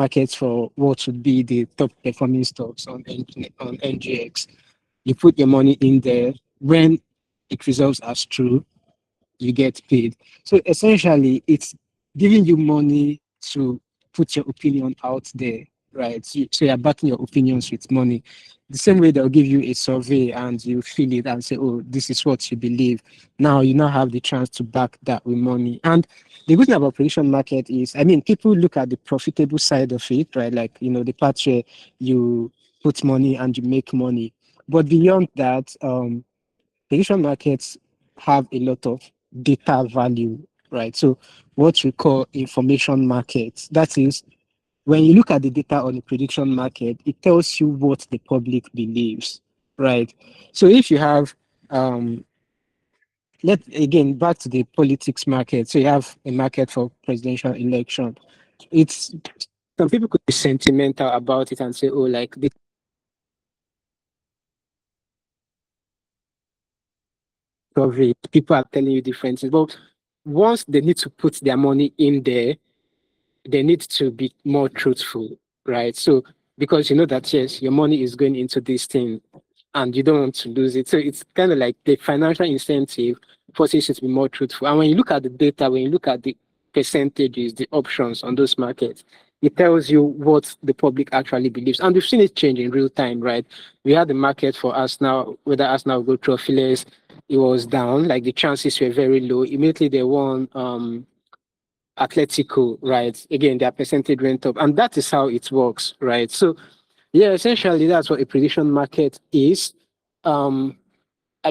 markets for what would be the top performing stocks on NGX. You put your money in there. When it resolves as true, you get paid. So essentially, it's giving you money to put your opinion out there, right? So you're backing your opinions with money. The same way they'll give you a survey and you fill it and say, oh, this is what you believe. Now you now have the chance to back that with money. And the good thing about prediction market is, I mean, people look at the profitable side of it, right? Like, the part where you put money and you make money. But beyond that, prediction markets have a lot of data value, right? So what we call information markets. That is, when you look at the data on the prediction market, it tells you what the public believes, right? So if you have, again, back to the politics market. So you have a market for presidential election. It's some people could be sentimental about it and say, oh, like the of it, people are telling you different things. But once they need to put their money in there, they need to be more truthful, right? So because you know that yes, your money is going into this thing and you don't want to lose it. So it's kind of like the financial incentive forces you to be more truthful. And when you look at the data, when you look at the percentages, the options on those markets, it tells you what the public actually believes. And we've seen it change in real time, right? We had the market for Arsenal, whether Arsenal will go through Phileas, it was down, like the chances were very low. Immediately they won Atletico, right? Again, their percentage went up. And that is how it works, right? So yeah, essentially that's what a prediction market is. I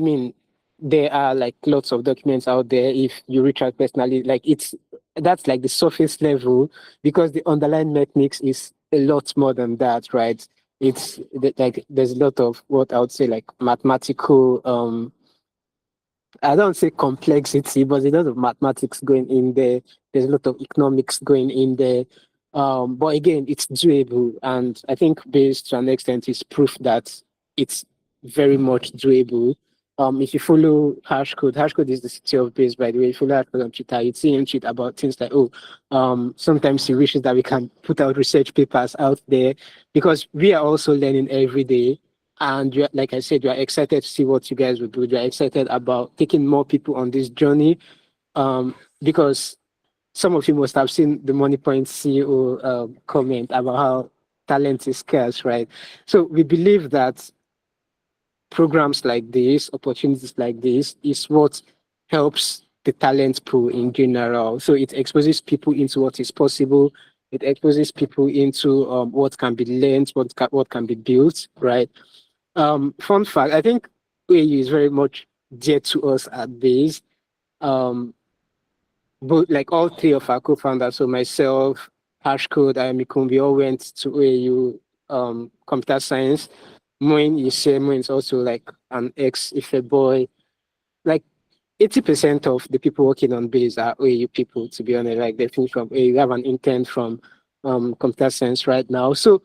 mean, there are like lots of documents out there. If you reach out personally, like that's like the surface level, because the underlying mechanics is a lot more than that, right? It's like there's a lot of what I would say like mathematical I don't say complexity, but there's a lot of mathematics going in there. There's a lot of economics going in there. But again, it's doable. And I think Bayse to an extent is proof that it's very much doable. If you follow Hashcode is the city of Bayse, by the way. If you follow Hashcode on Twitter, you'd see him tweet about things like, sometimes he wishes that we can put out research papers out there, because we are also learning every day. And like I said, you are excited to see what you guys will do. You are excited about taking more people on this journey, because some of you must have seen the Money Point CEO comment about how talent is scarce, right? So we believe that programs like this, opportunities like this, is what helps the talent pool in general. So it exposes people into what is possible. It exposes people into what can be learned, what can be built, right? Fun fact, I think OAU is very much dear to us at Bayse. But like all three of our co-founders, so myself, Hashcode, and Mikun, we all went to OAU computer science. Moin is also like an ex-Ife boy. Like 80% of the people working on Bayse are OAU people, to be honest. Like they finish from OAU. We have an intern from computer science right now. So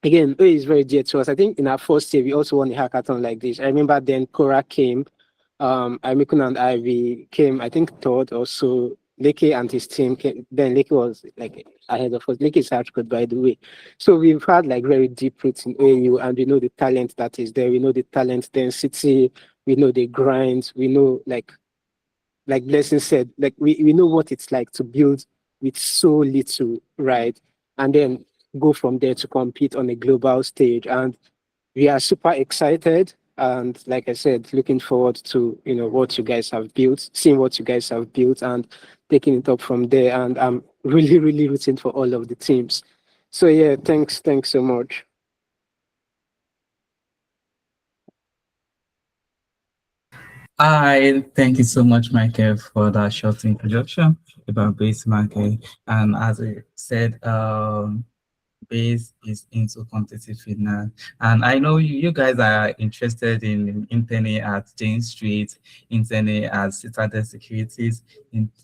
again, OAU is very dear to us. I think in our first year, we also won a hackathon like this. I remember then Cora came, Amikun and I, we came, I think third or so. Leke and his team came, then Leke was like ahead of us. Leke is hardcore, by the way. So we've had like very deep roots in OAU, and we know the talent that is there. We know the talent density. We know the grind. We know like Blessing said, like we know what it's like to build with so little, right? And then go from there to compete on a global stage. And we are super excited. And like I said, looking forward to, what you guys have built, seeing what you guys have built and taking it up from there. And I'm really, really rooting for all of the teams. So yeah, thanks so much. I thank you so much, Michael, for that short introduction about Bayse market. And as I said, Bayse is into quantitative finance. And I know you guys are interested in interning at Jane Street, interning at Citadel Securities,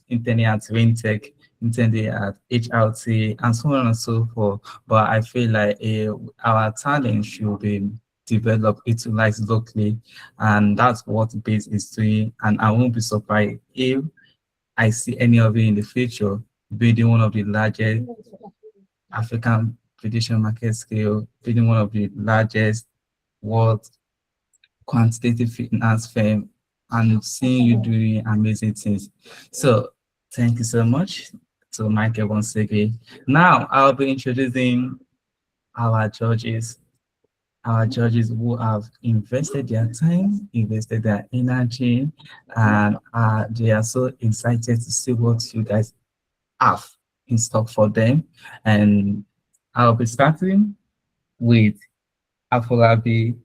interning at Raintech, interning at HRT, and so on and so forth. But I feel like our talent should be developed, utilized locally, and that's what Bayse is doing. And I won't be surprised if I see any of you in the future building one of the largest African prediction market scale, building one of the largest world quantitative finance firm, and seeing you doing amazing things. So thank you so much to Michael once again. Now I'll be introducing our judges, our judges who have invested their time, invested their energy, and they are so excited to see what you guys have in stock for them. And I'll be starting with Afolabi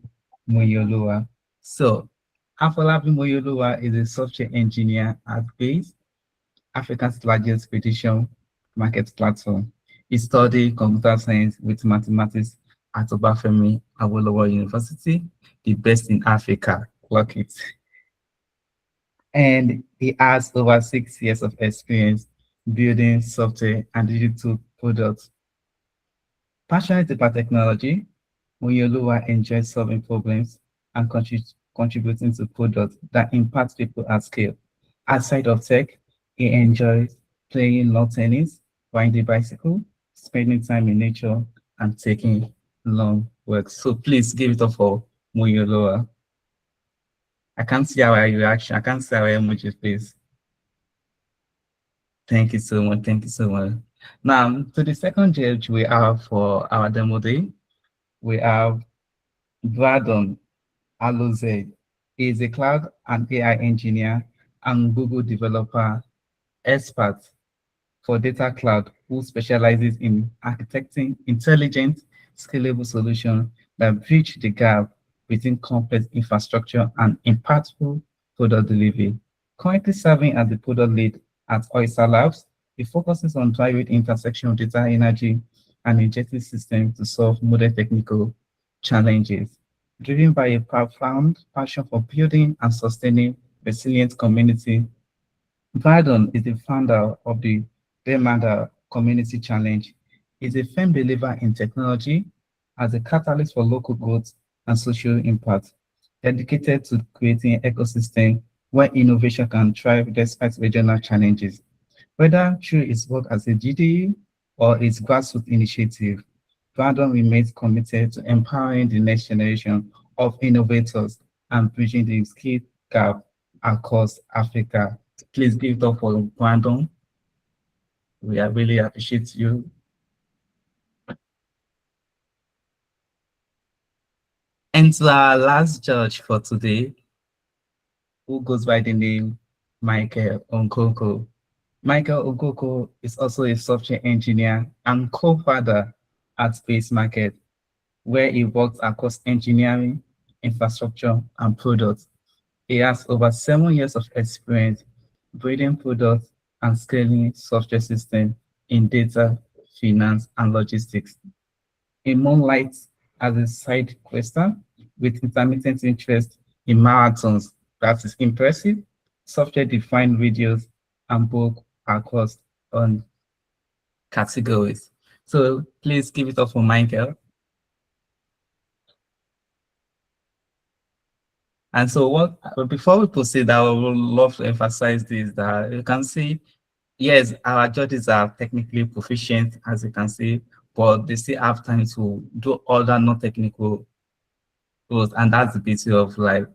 Moyoloa. So, Afolabi Moyoloa is a software engineer at Bayse, Africa's largest prediction market platform. He studied computer science with mathematics at Obafemi Awolowo University, the best in Africa. Clock it. And he has over 6 years of experience building software and digital products. Passionate about technology, Moyoluwa enjoys solving problems and contributing to products that impact people at scale. Outside of tech, he enjoys playing lawn tennis, riding a bicycle, spending time in nature, and taking long walks. So please give it up for Moyoluwa. I can't see our reaction. I can't see our emojis, please. Thank you so much. Thank you so much. Now, to the second judge we have for our demo day, we have Brandon Aloze. He is a cloud and AI engineer and Google developer expert for Data Cloud who specializes in architecting intelligent, scalable solutions that bridge the gap between complex infrastructure and impactful product delivery. Currently serving as the product lead at Oyster Labs, he focuses on driving intersection of data energy and injective systems to solve modern technical challenges. Driven by a profound passion for building and sustaining resilient community, Brandon is the founder of the Demanda Community Challenge. He's a firm believer in technology as a catalyst for local growth and social impact, dedicated to creating an ecosystem where innovation can thrive despite regional challenges. Whether through his work as a GDE or its grassroots initiative, Brandon remains committed to empowering the next generation of innovators and bridging the skill gap across Africa. Please give it up for Brandon. We are really appreciate you. And to our last judge for today, who goes by the name Michael Onkoko. Michael Onkoko is also a software engineer and co-founder at Space Market, where he works across engineering, infrastructure, and products. He has over 7 years of experience building products and scaling software systems in data, finance, and logistics. In moonlight as a side quester with intermittent interest in marathons. That is impressive. Software-defined videos and book across on categories. So please give it up for Michael. And so but before we proceed, I would love to emphasize this, that you can see, yes, our judges are technically proficient, as you can see, but they still have time to do other non-technical roles, and that's the beauty of life.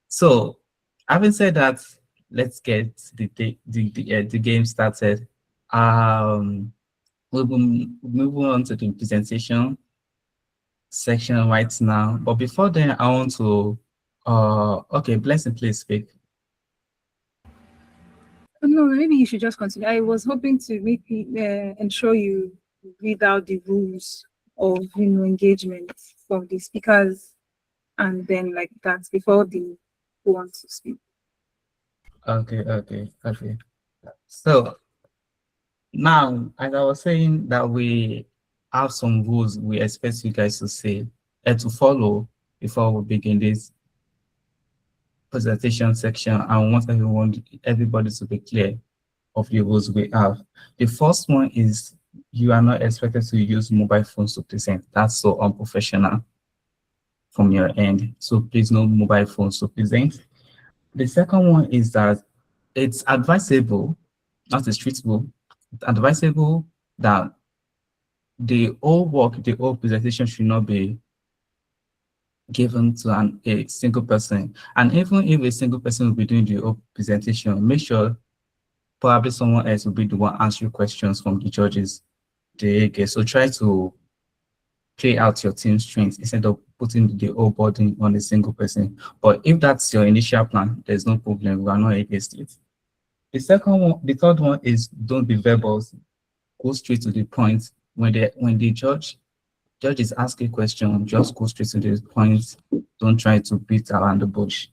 So having said that, let's get the game started. We'll be moving on to the presentation section right now. But before then, I want to okay, Blessing, please speak. No, maybe you should just continue. I was hoping to ensure you read out the rules of engagement for the speakers, and then like that before the who wants to speak. Okay. So now, as I was saying, that we have some rules we expect you guys to say and to follow before we begin this presentation section. I want everybody to be clear of the rules we have. The first one is you are not expected to use mobile phones to present. That's so unprofessional from your end. So please no mobile phones to present. The second one is that it's advisable, not restrictable, it's advisable that the whole work, the whole presentation should not be given to a single person. And even if a single person will be doing the whole presentation, make sure probably someone else will be the one answering questions from the judges. So try to play out your team's strengths instead of putting the whole burden on a single person. But if that's your initial plan, there's no problem. We are not against it. The third one is don't be verbal. Go straight to the point. When the judge is asking a question, just go straight to the point. Don't try to beat around the bush.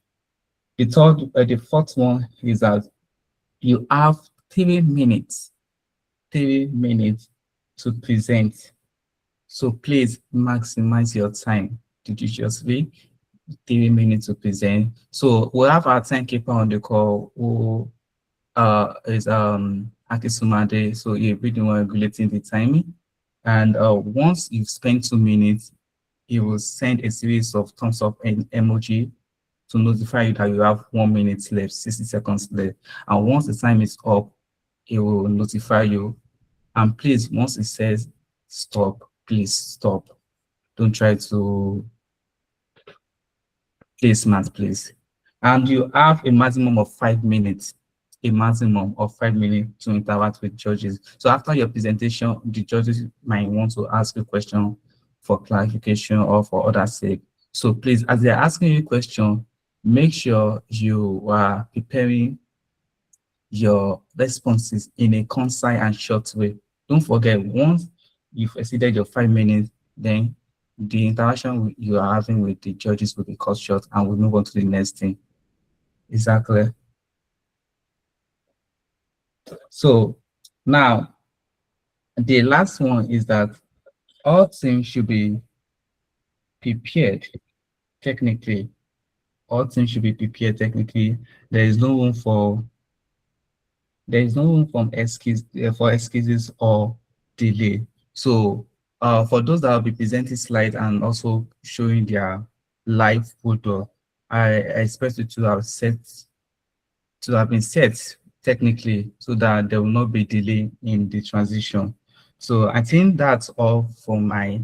The fourth one is that you have 3 minutes to present. So please maximize your time judiciously. 3 minutes to present. So we'll have our timekeeper on the call who is Akisumade. So he'll be the one regulating the timing. And once you've spent 2 minutes, he will send a series of thumbs up and emoji to notify you that you have 1 minute left, 60 seconds left. And once the time is up, he will notify you. And please, once it says stop, please stop. Don't try to play smart, please. And you have a maximum of 5 minutes. A maximum of 5 minutes to interact with judges. So after your presentation, the judges might want to ask a question for clarification or for other sake. So please, as they're asking you a question, make sure you are preparing your responses in a concise and short way. Don't forget, once you've exceeded your 5 minutes, then the interaction you are having with the judges will be cut short and we'll move on to the next thing. Exactly. So now, the last one is that all teams should be prepared technically. All teams should be prepared technically. There is no room for excuses or delay. So for those that will be presenting slides and also showing their live photo, I expect it to have been set technically so that there will not be delay in the transition. So I think that's all from my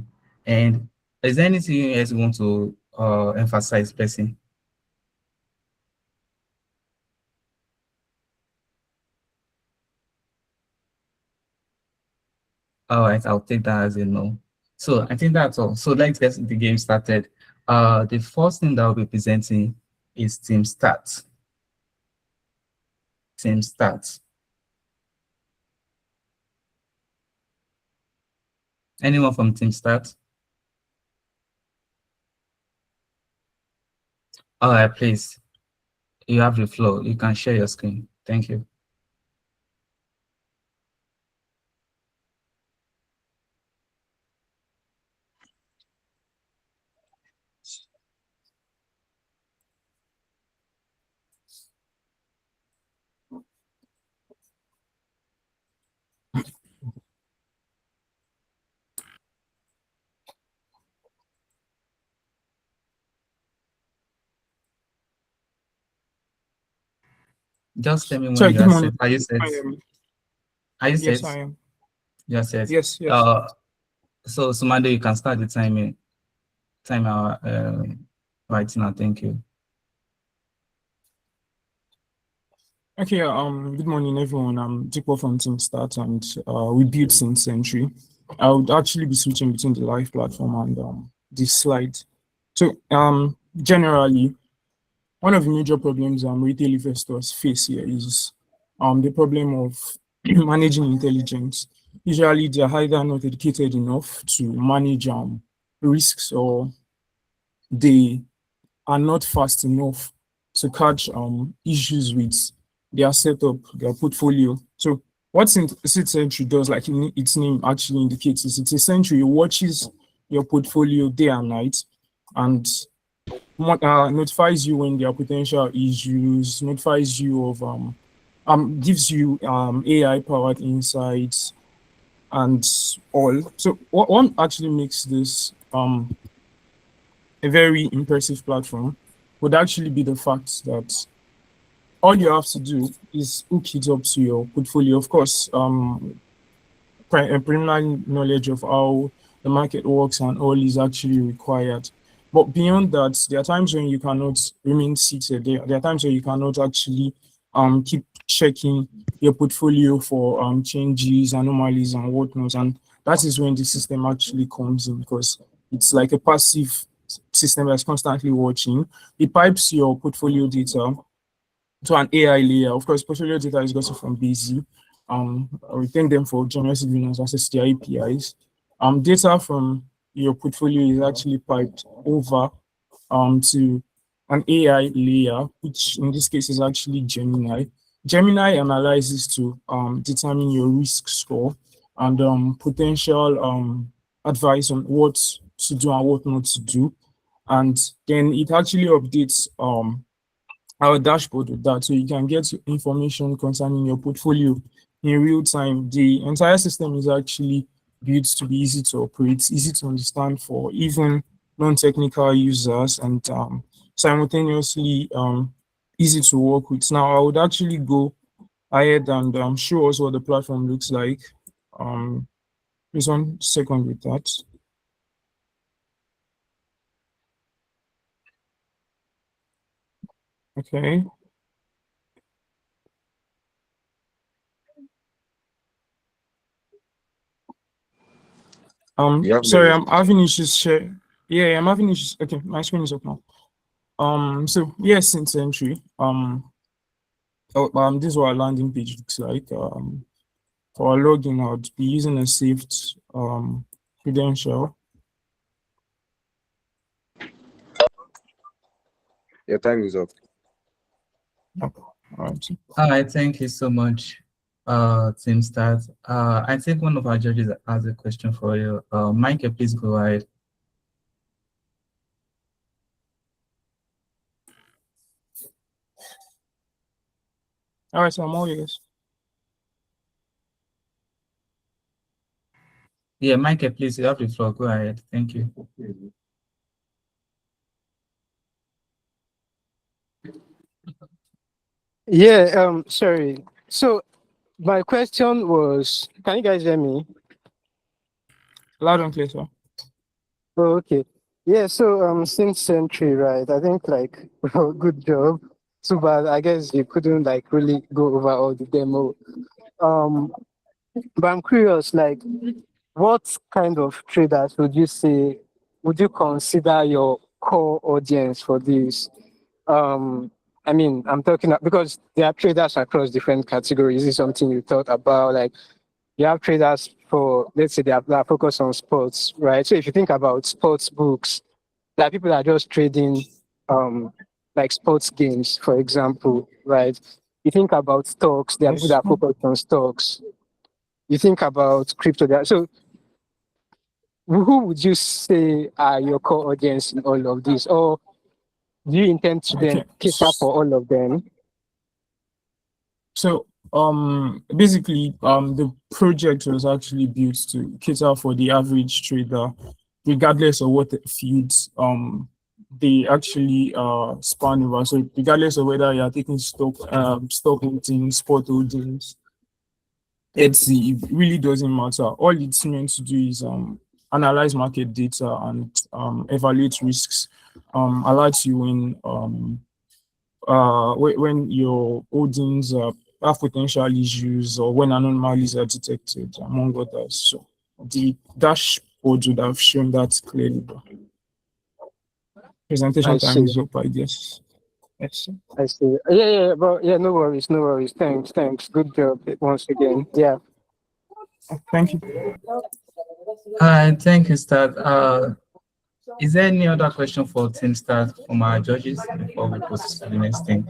end. Is there anything else you want to emphasize, Percy? All right, I'll take that as a no. So I think that's all. So let's get the game started. The first thing that I'll be presenting is team stats. Team stats. Anyone from team stats? All right, please. You have the floor. You can share your screen. Thank you. Just tell me when Sorry, you good are morning. set. Are you set? I am. Are you Yes, set? I am. You're set. Yes, yes. So Sumande, you can start the time right now. Thank you. Okay, good morning, everyone. I'm Dipo from Team Start, and we built since Century. I would actually be switching between the live platform and this slide. So, generally, one of the major problems retail investors face here is the problem of managing intelligence. Usually, they're either not educated enough to manage risks, or they are not fast enough to catch issues with their setup, their portfolio. So what Century does, like its name actually indicates, is it's essentially it watches your portfolio day and night and notifies you when there are potential issues, notifies you of gives you AI powered insights and all. So what actually makes this a very impressive platform would actually be the fact that all you have to do is hook it up to your portfolio. Of course, preliminary knowledge of how the market works and all is actually required. But beyond that, there are times when you cannot remain seated. There are times where you cannot actually keep checking your portfolio for changes, anomalies, and whatnot. And that is when the system actually comes in, because it's like a passive system that's constantly watching. It pipes your portfolio data to an AI layer. Of course, portfolio data is gotten from Bayse. We thank them for generously giving us access to their APIs. Data from your portfolio is actually piped over to an AI layer, which in this case is actually Gemini. Gemini analyzes to determine your risk score and potential advice on what to do and what not to do. And then it actually updates our dashboard with that, so you can get information concerning your portfolio in real time. The entire system is actually built to be easy to operate, easy to understand for even non-technical users, and simultaneously easy to work with. Now, I would actually go ahead and show us what the platform looks like. Just 1 second with that. Okay. Sorry, I'm having issues share. Yeah, I'm having issues. Okay, my screen is up now. So yes, since entry, this is what our landing page looks like. For our login, I would be using a saved credential. Your time is up. Okay. All right. All right, thank you so much, Team Start. I think one of our judges has a question for you. Mike, please go ahead. All right, so I'm all yours. Yeah, Mike, please, you have the floor. Go ahead. Thank you. Yeah, sorry. So my question was, can you guys hear me? Loud and clear, sir. Oh, okay. Yeah, so since Century, right? I think like well, good job. Too bad. I guess you couldn't like really go over all the demo. Um, but I'm curious, like, what kind of traders would you say would you consider your core audience for this? Um, I mean, I'm talking because there are traders across different categories. Is it something you thought about? Like, you have traders for, let's say, they are focused on sports, right? So if you think about sports books, there are people that are just trading, like sports games, for example, right? You think about stocks, there are people Yes. that are focused on stocks. You think about crypto. So who would you say are your core audience in all of this? Or do you intend to then Okay. cater for all of them? So basically the project was actually built to cater for the average trader, regardless of what fields they actually span over. So regardless of whether you are taking stock holdings, spot holdings, it really doesn't matter. All it's meant to do is analyze market data and evaluate risks, alert you when your holdings have potential issues or when anomalies are detected, among others. So the dashboard would have shown that clearly. Presentation I time see. is up, I guess. Yes. I see. Yeah, but yeah, no worries, no worries. Thanks. Good job once again. Yeah. Thank you. All right, thank you, Start. Is there any other question for Team Start from our judges before we proceed to the next thing?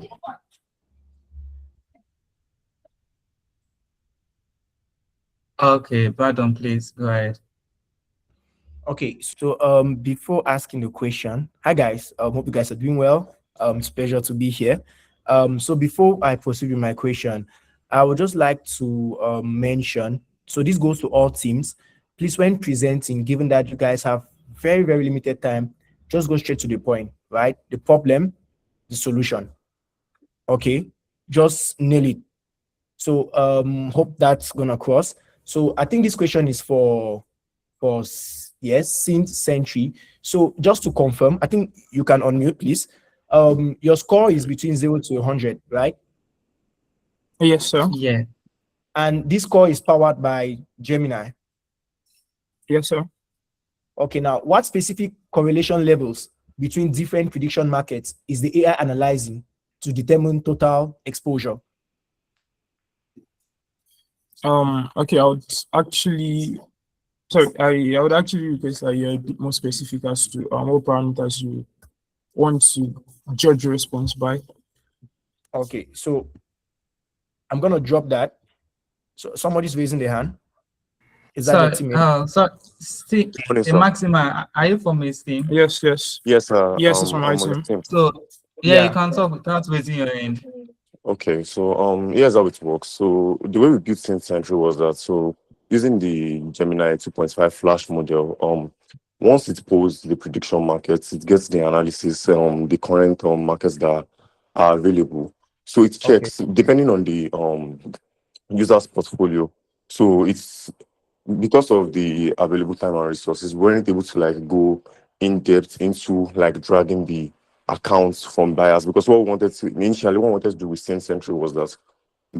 Okay, Brandon, please go ahead. Okay, so before asking the question, hi guys, hope you guys are doing well. It's a pleasure to be here. So before I proceed with my question, I would just like to mention, so this goes to all teams. Please, when presenting, given that you guys have very, very limited time, just go straight to the point, right? The problem, the solution. Okay, just nail it. So hope that's gonna cross. So I think this question is for yes, since century. So just to confirm, I think you can unmute, please. Your score is between 0 to 100, right? Yes, sir. Yeah. And this score is powered by Gemini. Yes, sir. Okay, now what specific correlation levels between different prediction markets is the AI analyzing to determine total exposure? Okay, I would actually, sorry, I would actually request that you're a bit more specific as to what parameters you want to judge your response by. Okay, so I'm gonna drop that. So somebody's raising their hand. Is that your teammate? So Steve, Morning, sir. Maxima, are you from his team? Yes, yes. Yes, Yes, it's from my I'm on the team. team. So yeah, you Yeah. can talk without waiting your end. Okay, so here's how it works. So the way we built Synth Century was that, so using the Gemini 2.5 Flash model, once it pulls the prediction markets, it gets the analysis, the current markets that are available. So it Okay. checks depending on the user's portfolio. So it's because of the available time and resources, we weren't able to like go in depth into like dragging the accounts from buyers, because what we wanted to initially, what we wanted to do with Synth Century was that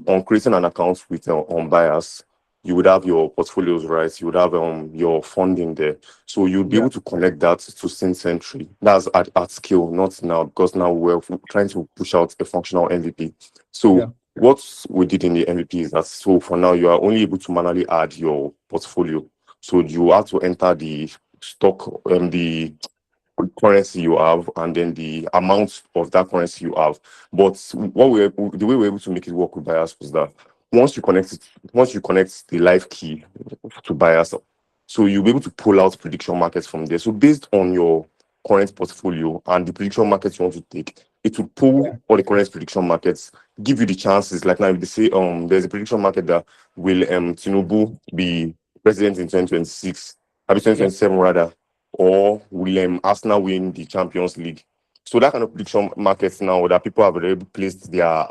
on creating an account with on buyers, you would have your portfolios, right? You would have your funding there, so you'd be Yeah. able to connect that to Synth Century. That's at scale, not now, because now we're trying to push out a functional MVP. So Yeah. what we did in the MVP is that, so for now you are only able to manually add your portfolio. So you have to enter the stock, the currency you have, and then the amount of that currency you have. But the way we're able to make it work with buyers was that once you connect the live key to buyers, so you'll be able to pull out prediction markets from there. So based on your current portfolio and the prediction markets you want to take, it will pull all the current prediction markets, give you the chances. Like now, if they say there's a prediction market that will Tinubu be president in 2026, 2027 rather, or will Arsenal win the Champions League? So that kind of prediction markets now that people have already placed their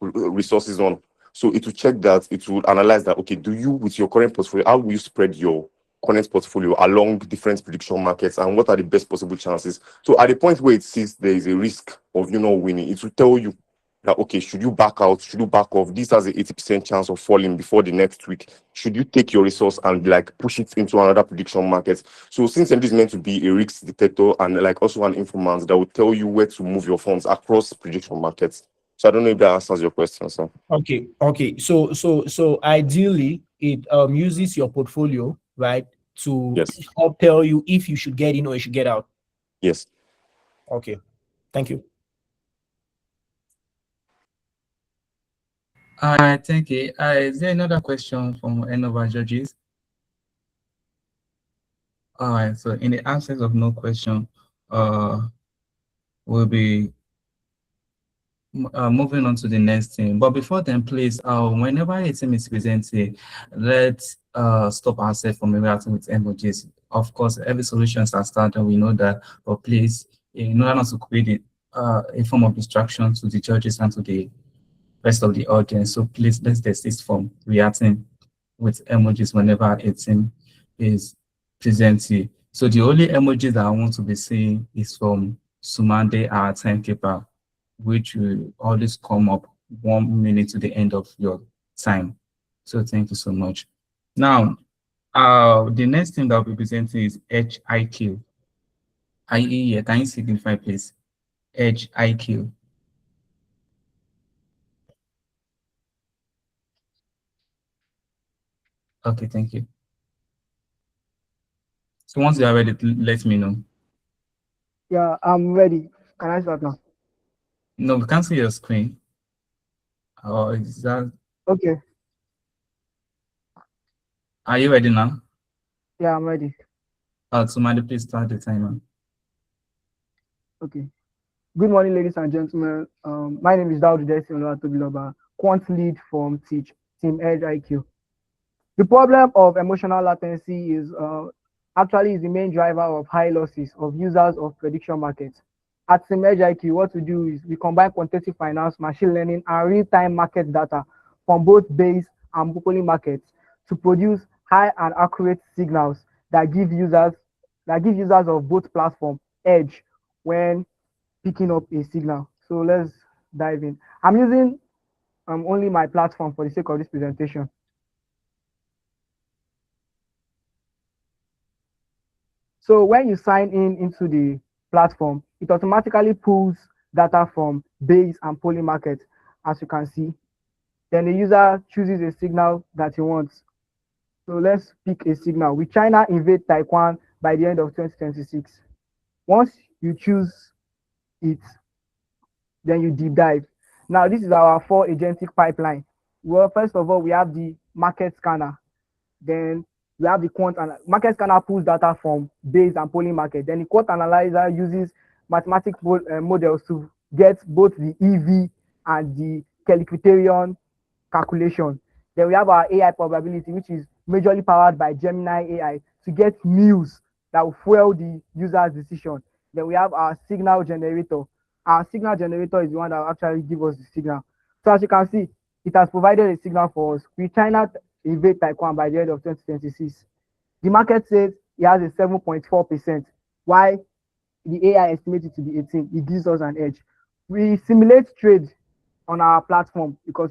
resources on. So it will check that, it will analyze that, okay, do you, with your current portfolio, how will you spread your current portfolio along different prediction markets, and what are the best possible chances? So at the point where it sees there is a risk of you not winning, it will tell you that, okay, should you back out? Should you back off? This has a 80% chance of falling before the next week. Should you take your resource and like push it into another prediction market? So since it is meant to be a risk detector and like also an informant that will tell you where to move your funds across prediction markets. So I don't know if that answers your question, sir. Okay. So ideally, it uses your portfolio, right, to Yes. help tell you if you should get in or you should get out. Yes. Okay. Thank you. All right, thank you. Is there another question from any of our judges? All right, so in the absence of no question, we'll be moving on to the next thing. But before then, please, whenever a team is presenting, let's stop ourselves from interacting with emojis. Of course, every solution is started, we know that, but please, in order not to create a form of distraction to the judges and to the rest of the audience, so please let's desist from reacting with emojis whenever a team is presenting. So the only emoji that I want to be seeing is from Sumande, our timekeeper, which will always come up 1 minute to the end of your time. So thank you so much. Now, the next thing that I'll be presenting is Edge IQ. IE, can you signify, please? Edge IQ. Okay, thank you. So once you are ready, let me know. Yeah, I'm ready. Can I start now? No, we can't see your screen. Oh, is that? Okay. Are you ready now? Yeah, I'm ready. Somebody please start the timer. Okay. Good morning, ladies and gentlemen. My name is Daud Oluwatobiloba, quant lead from Team Edge IQ. The problem of emotional latency is actually the main driver of high losses of users of prediction markets. At Team Edge IQ, what we do is we combine quantitative finance, machine learning, and real-time market data from both Bayse and Bupoli markets to produce high and accurate signals that give users of both platform edge when picking up a signal. So let's dive in. I'm using only my platform for the sake of this presentation. So when you sign in into the platform, it automatically pulls data from Bayse and Polymarket, as you can see. Then the user chooses a signal that he wants. So let's pick a signal. Will China invade Taiwan by the end of 2026? Once you choose it, then you deep dive. Now, this is our 4 agentic pipeline. Well, first of all, we have the market scanner. Then we have the market scanner pulls data from Bayse and Polymarket. Then the quant analyzer uses mathematical models to get both the EV and the Kelly criterion calculation. Then we have our AI probability, which is majorly powered by Gemini AI to get news that will fuel the user's decision. Then we have our signal generator. Our signal generator is the one that will actually give us the signal. So as you can see, it has provided a signal for us. Will China invade Taiwan by the end of 2026? The market says it has a 7.4%. Why the AI estimates it to be 18? It gives us an edge. We simulate trade on our platform because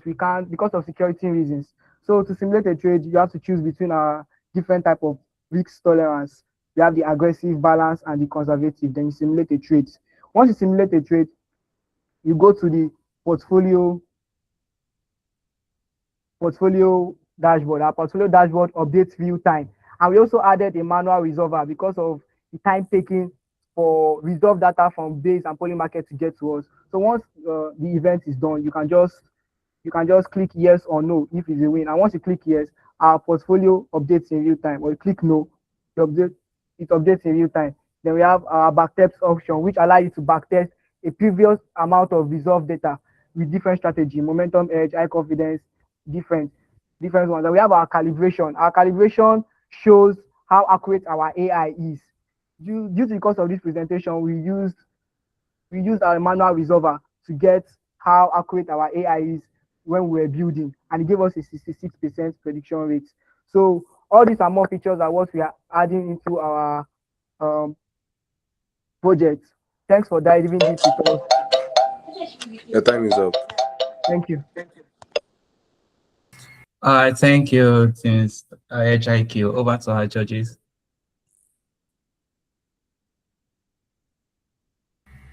of security reasons. So to simulate a trade, you have to choose between our different type of risk tolerance. You have the aggressive, balance, and the conservative. Then you simulate a trade. Once you simulate a trade, you go to the portfolio dashboard. Our portfolio dashboard updates real time. And we also added a manual resolver because of the time taken for resolve data from Bayse and Polymarket to get to us. So once the event is done, you can just click yes or no if it's a win. And once you click yes, our portfolio updates in real time. Or you click no, it updates in real time. Then we have our backtest option, which allows you to backtest a previous amount of resolved data with different strategy, momentum edge, high confidence, different ones. And we have our calibration. Our calibration shows how accurate our AI is. Due to the course of this presentation, we used our manual resolver to get how accurate our AI is when we were building, and it gave us a 66% prediction rate. So all these and more features are what we are adding into our project. Thanks for diving deep with us. Your time is up. Thank you. Thank you, since HIQ. Over to our judges.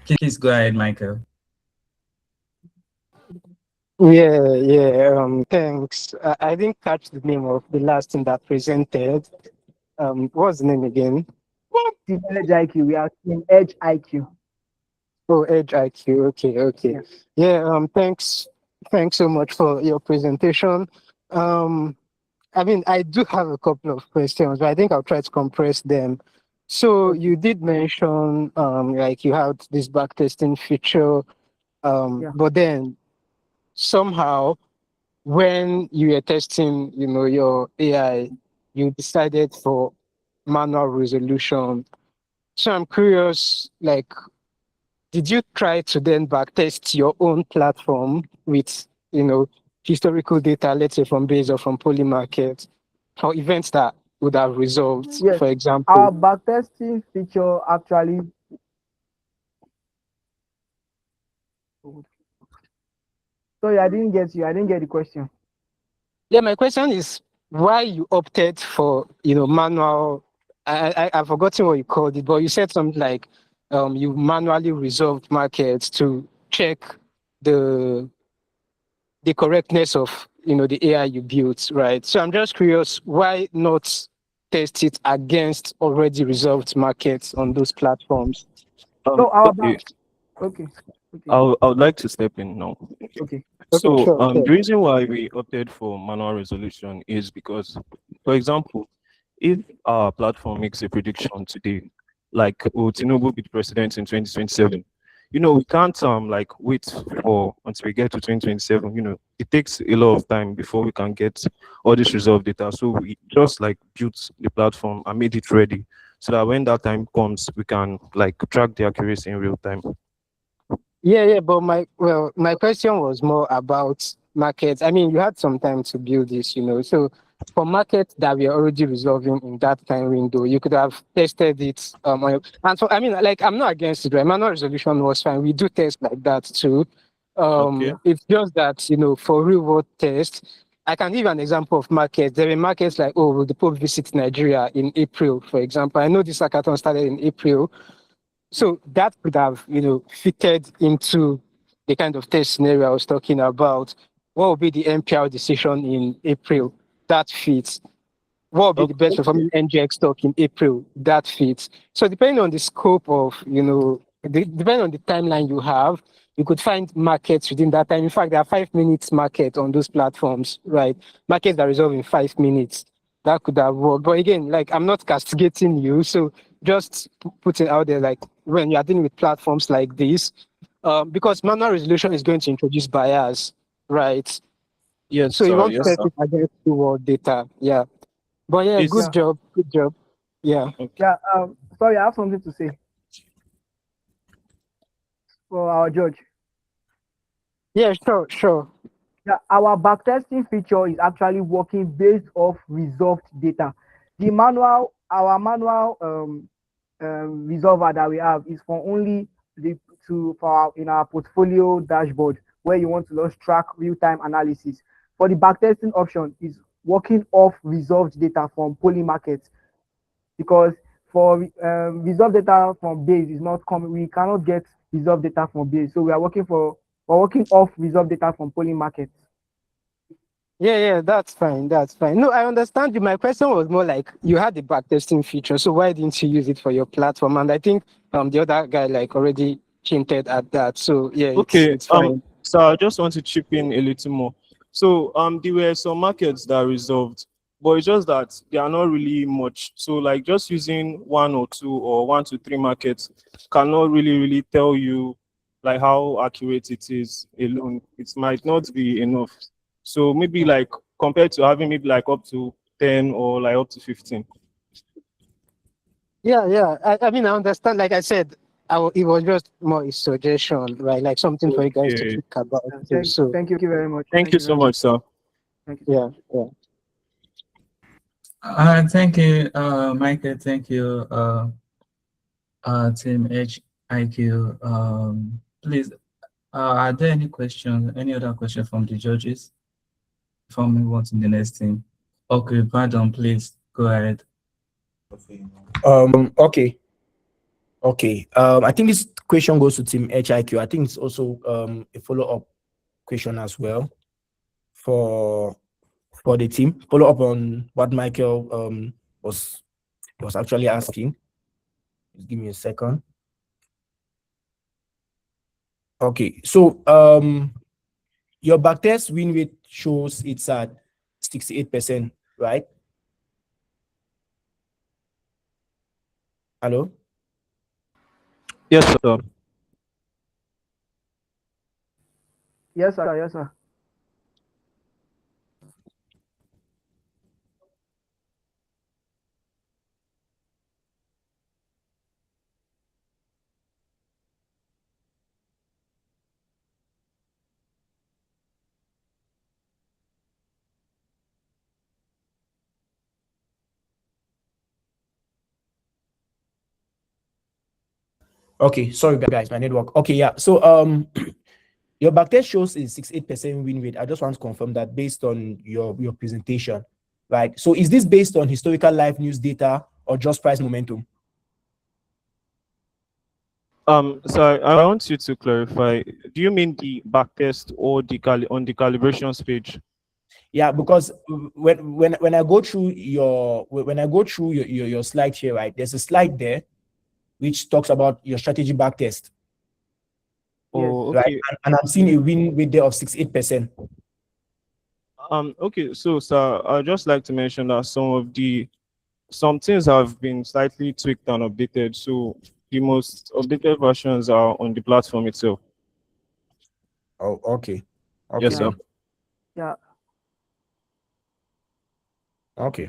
Please go ahead, Michael. Yeah. Thanks. I didn't catch the name of the last thing that presented. What's the name again? Team Edge IQ. We are Team Edge IQ. Oh, Edge IQ. Okay. Yeah. Thanks so much for your presentation. I mean, I do have a couple of questions, but I think I'll try to compress them. So you did mention like you had this backtesting feature, but then somehow when you were testing, your AI, you decided for manual resolution. So I'm curious, like, did you try to then backtest your own platform with, historical data, let's say from Bayes or from Polymarket, or events that would have resolved, Yes. for example? Our backtesting feature actually. Sorry, I didn't get you. I didn't get the question. Yeah, my question is why you opted for, manual. I've forgotten what you called it, but you said something like you manually resolved markets to check the correctness of, the AI you built, right? So I'm just curious, why not test it against already resolved markets on those platforms? So our Okay. okay. I would like to step in now. Okay. So sure. the reason why we opted for manual resolution is because, for example, if our platform makes a prediction today, like Tinubu will be the president in 2027, we can't like wait for until we get to 2027. It takes a lot of time before we can get all this resolved data. So we just like built the platform and made it ready so that when that time comes, we can like track the accuracy in real time. Yeah, but my question was more about markets. I mean, you had some time to build this, so for markets that we are already resolving in that time window, you could have tested it. And so, I mean, like, I'm not against it, right? Manual resolution was fine. We do tests like that too. Okay. It's just that, for real world tests, I can give an example of markets. There are markets like, oh, will the Pope visit Nigeria in April, for example? I know this hackathon started in April. So that could have, fitted into the kind of test scenario I was talking about. What will be the MPR decision in April? That fits. What will be the best Okay. performing NGX stock in April? That fits. So depending on the scope of, depending on the timeline you have, you could find markets within that time. In fact, there are 5 minutes market on those platforms, right? Markets that resolve in 5 minutes. That could have worked. But again, like, I'm not castigating you. So just putting out there, like, when you are dealing with platforms like this, because manual resolution is going to introduce bias, right? Yes, So you sir. want to Yes, test sir. it against the world data. Yeah. But yeah, It's good job. Good job. Yeah. Yeah. Sorry, I have something to say for our judge. Yeah, sure, sure. Yeah, our backtesting feature is actually working based off resolved data. Our manual resolver that we have is for only in our portfolio dashboard where you want to just track real-time analysis. For the backtesting option is working off resolved data from polling markets, because for resolved data from Bayse is not coming. We cannot get resolved data from Bayse, so we're working off resolved data from polling markets. Yeah, that's fine. That's fine. No, I understand you. My question was more like, you had the backtesting feature, so why didn't you use it for your platform? And I think the other guy like already hinted at that. So yeah, okay. it's fine. So I just want to chip in a little more. So there were some markets that resolved, but it's just that they are not really much. So like just using one or two or 1 to 3 markets cannot really tell you like how accurate it is alone. It might not be enough. So maybe like compared to having maybe like up to 10 or like up to 15. Yeah. I mean, I understand. Like I said, it was just more a suggestion, right? Like something for you guys to Okay. think about too. So Thank you very much. Thank you so much, sir. Thank you. yeah. Thank you, Michael. Thank you, Team HIQ. Please, are there any questions, any other question from the judges before we move on to the next thing? Okay, pardon, please go ahead. Okay. I think this question goes to Team HIQ. I think it's also a follow-up question as well for the team. Follow up on what Michael was actually asking. Just give me a second. Okay, so your backtest win rate shows it's at 68%, right? Hello? Yes, sir. Yes, sir. Yes, sir. Okay, sorry guys, my network. Okay, yeah. So your backtest shows is 68% win rate. I just want to confirm that based on your presentation, right? So is this based on historical live news data or just price momentum? So I want you to clarify. Do you mean the backtest or on the calibrations page? Yeah, because when I go through your slide here, right? There's a slide there which talks about your strategy backtest, Oh, right? okay. And I'm seeing a win rate there of 68%. Okay. So, sir, I'd just like to mention that some things have been slightly tweaked and updated. So the most updated versions are on the platform itself. Oh, okay. Yes, sir. Yeah. Okay.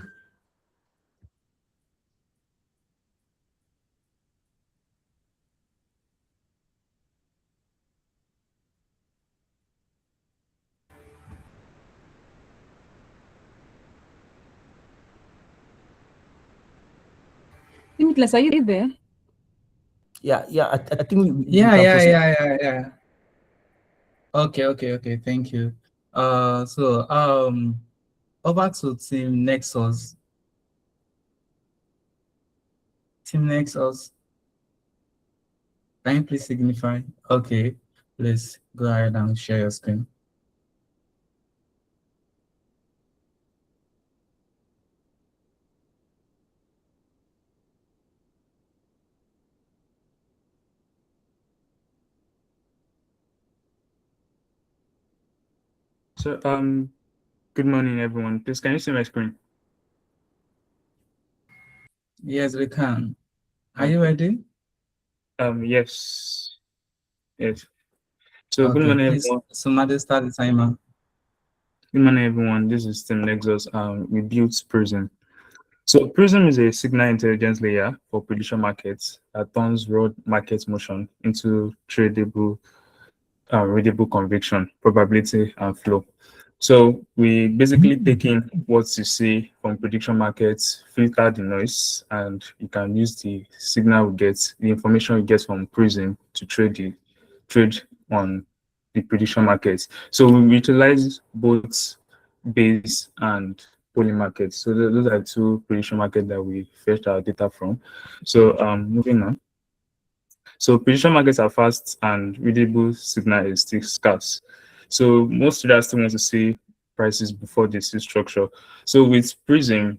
Limitless, are you there? Yeah, I think we Yeah, can yeah, proceed. yeah. Okay. Thank you. Over to Team Nexus. Team Nexus, can you please signify? Okay, please go ahead and share your screen. So, good morning, everyone. Please, can you see my screen? Yes, we can. Are you ready? Yes. So, good Okay, morning, please, everyone. somebody start the timer. Good morning, everyone. This is Team Nexus. We built Prism. So, Prism is a signal intelligence layer for prediction markets that turns raw market motion into tradable, readable conviction, probability, and flow. So we basically take in what you see from prediction markets, filter the noise, and you can use the signal we get, the information we get from Prism to trade on the prediction markets. So we utilize both Bayes and Poly markets. So those are two prediction markets that we fetched our data from. So moving on. So prediction markets are fast and readable signal is still scarce. So most traders still want to see prices before they see structure. So with Prism,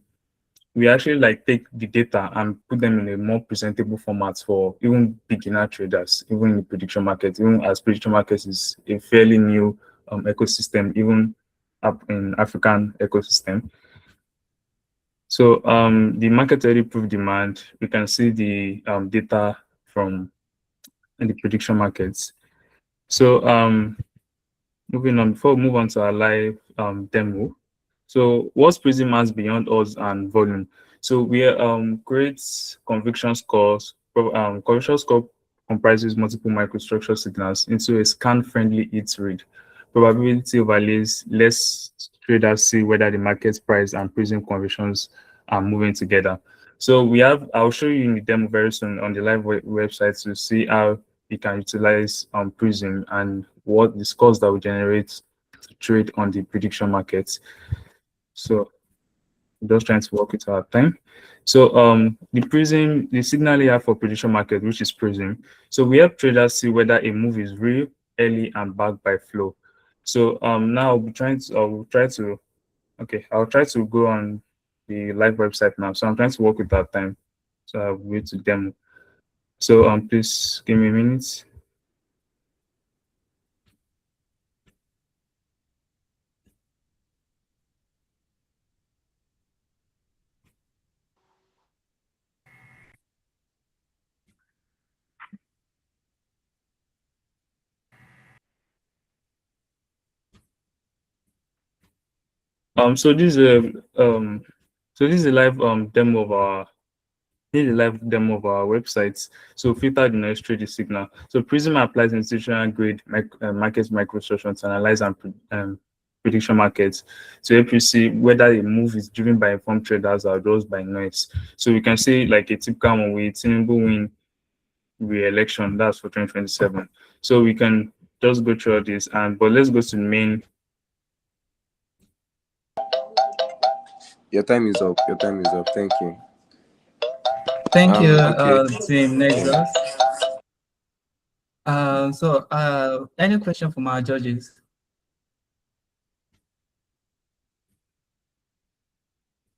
we actually like take the data and put them in a more presentable format for even beginner traders, even in the prediction market, even as prediction markets is a fairly new ecosystem, even up in African ecosystem. So the market already proved demand. We can see the data from in the prediction markets. So moving on, before we move on to our live demo. So what's Prism has beyond odds and volume? So we create conviction scores. Conviction score comprises multiple microstructure signals into a scan-friendly it read. Probability overlays less traders see whether the market price and Prism convictions are moving together. So we have, I'll show you in the demo very soon on the live website to see how you can utilize Prism and what the scores that will generate to trade on the prediction markets. So just trying to work it out time. So the Prism, the signal layer for prediction market, which is Prism. So we help traders see whether a move is real, early, and backed by flow. So now I'll try to go on the live website now. So I'm trying to work with that time. So I'll wait to demo. So please give me a minute. So this is a live demo of our website. So filter the noise trade signal. So Prism applies institutional grade market microstructure to analyze and prediction markets to help you see whether a move is driven by informed traders or those by noise. So we can see like a typical one with Tinubu win re-election, that's for 2027. So we can just go through all this, but let's go to the main. Your time is up. Thank you. Thank you, Okay. Team Nexus. Any question from our judges?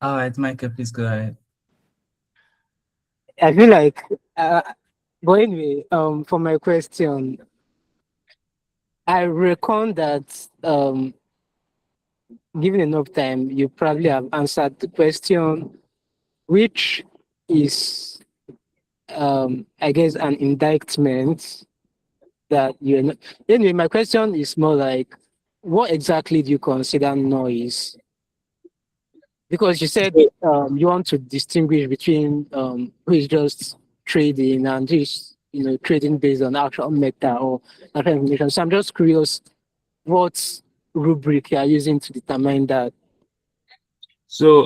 All right, Michael, please go ahead. I feel like, but anyway, for my question, I reckon that given enough time, you probably have answered the question, which is, I guess, an indictment that you're not. Anyway, my question is more like, what exactly do you consider noise? Because you said you want to distinguish between who is just trading and who is, trading based on actual meta or actual information. So I'm just curious, what rubric you are using to determine that? So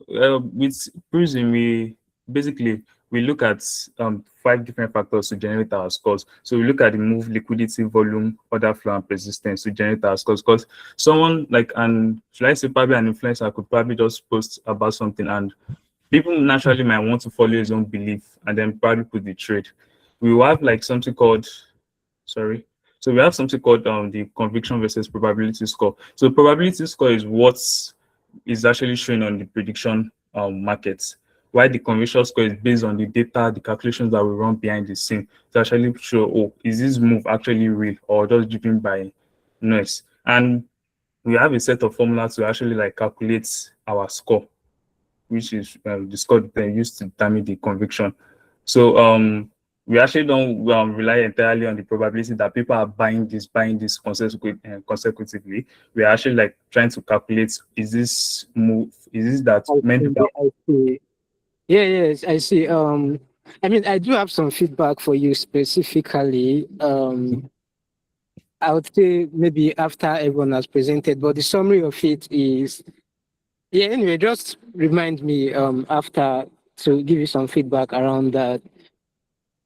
with Prism, basically we look at 5 different factors to generate our scores. So we look at the move, liquidity, volume, order flow, and persistence to generate our scores. Because someone like should I say probably an influencer could probably just post about something, and people naturally might want to follow his own belief and then probably put the trade. We will have like something called sorry. So we have something called the conviction versus probability score. So probability score is what is actually showing on the prediction markets, while the conviction score is based on the data, the calculations that we run behind the scene to actually show, oh, is this move actually real or just driven by noise? And we have a set of formulas to actually like calculate our score, which is the score then used to determine the conviction. So we actually don't rely entirely on the probability that people are buying this consecutively. We are actually like trying to calculate, is this that meant to be. I see. Yeah, yes, I see. I mean, I do have some feedback for you specifically. I would say maybe after everyone has presented, but the summary of it is, yeah, anyway, just remind me after to give you some feedback around that,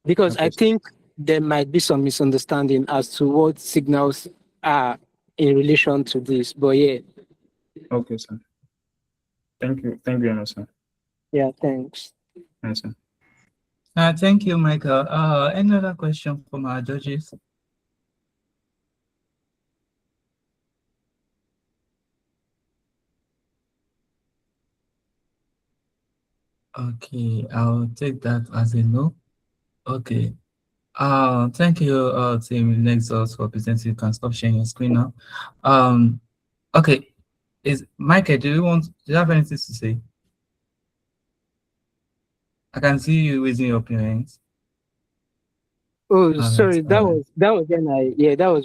because I Okay. think there might be some misunderstanding as to what signals are in relation to this. But yeah, Okay, sir. Thank you. Thank you very much, sir. yeah, thanks. Yes, sir. Thank you, Michael. Any other question from our judges? Okay, I'll take that as a no. Okay. Thank you, Team Nexus, for presenting. You can stop sharing your screen now. Okay. Michael, do you have anything to say? I can see you raising your hands. Oh, sorry, that was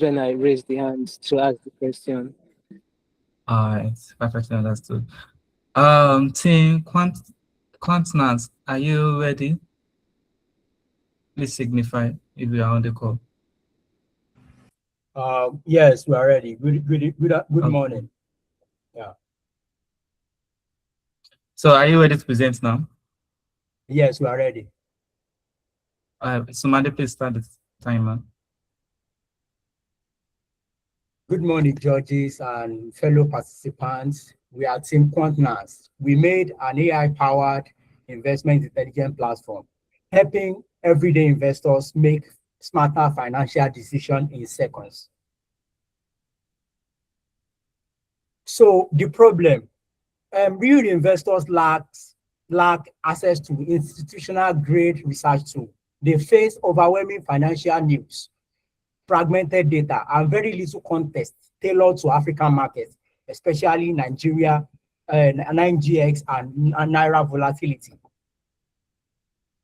when I raised the hand to ask the question. All right, perfectly understood. Team Quantnance, are you ready? Please signify if you are on the call. Yes, we are ready. Good morning. Yeah. So are you ready to present now? Yes, we are ready. Somebody please start the timer. Good morning, judges and fellow participants. We are Team Quantnance. We made an AI-powered investment intelligence platform, helping everyday investors make smarter financial decisions in seconds. So the problem, real investors lack access to institutional grade research tools. They face overwhelming financial news, fragmented data, and very little context tailored to African markets, especially Nigeria, NGX, and Naira volatility.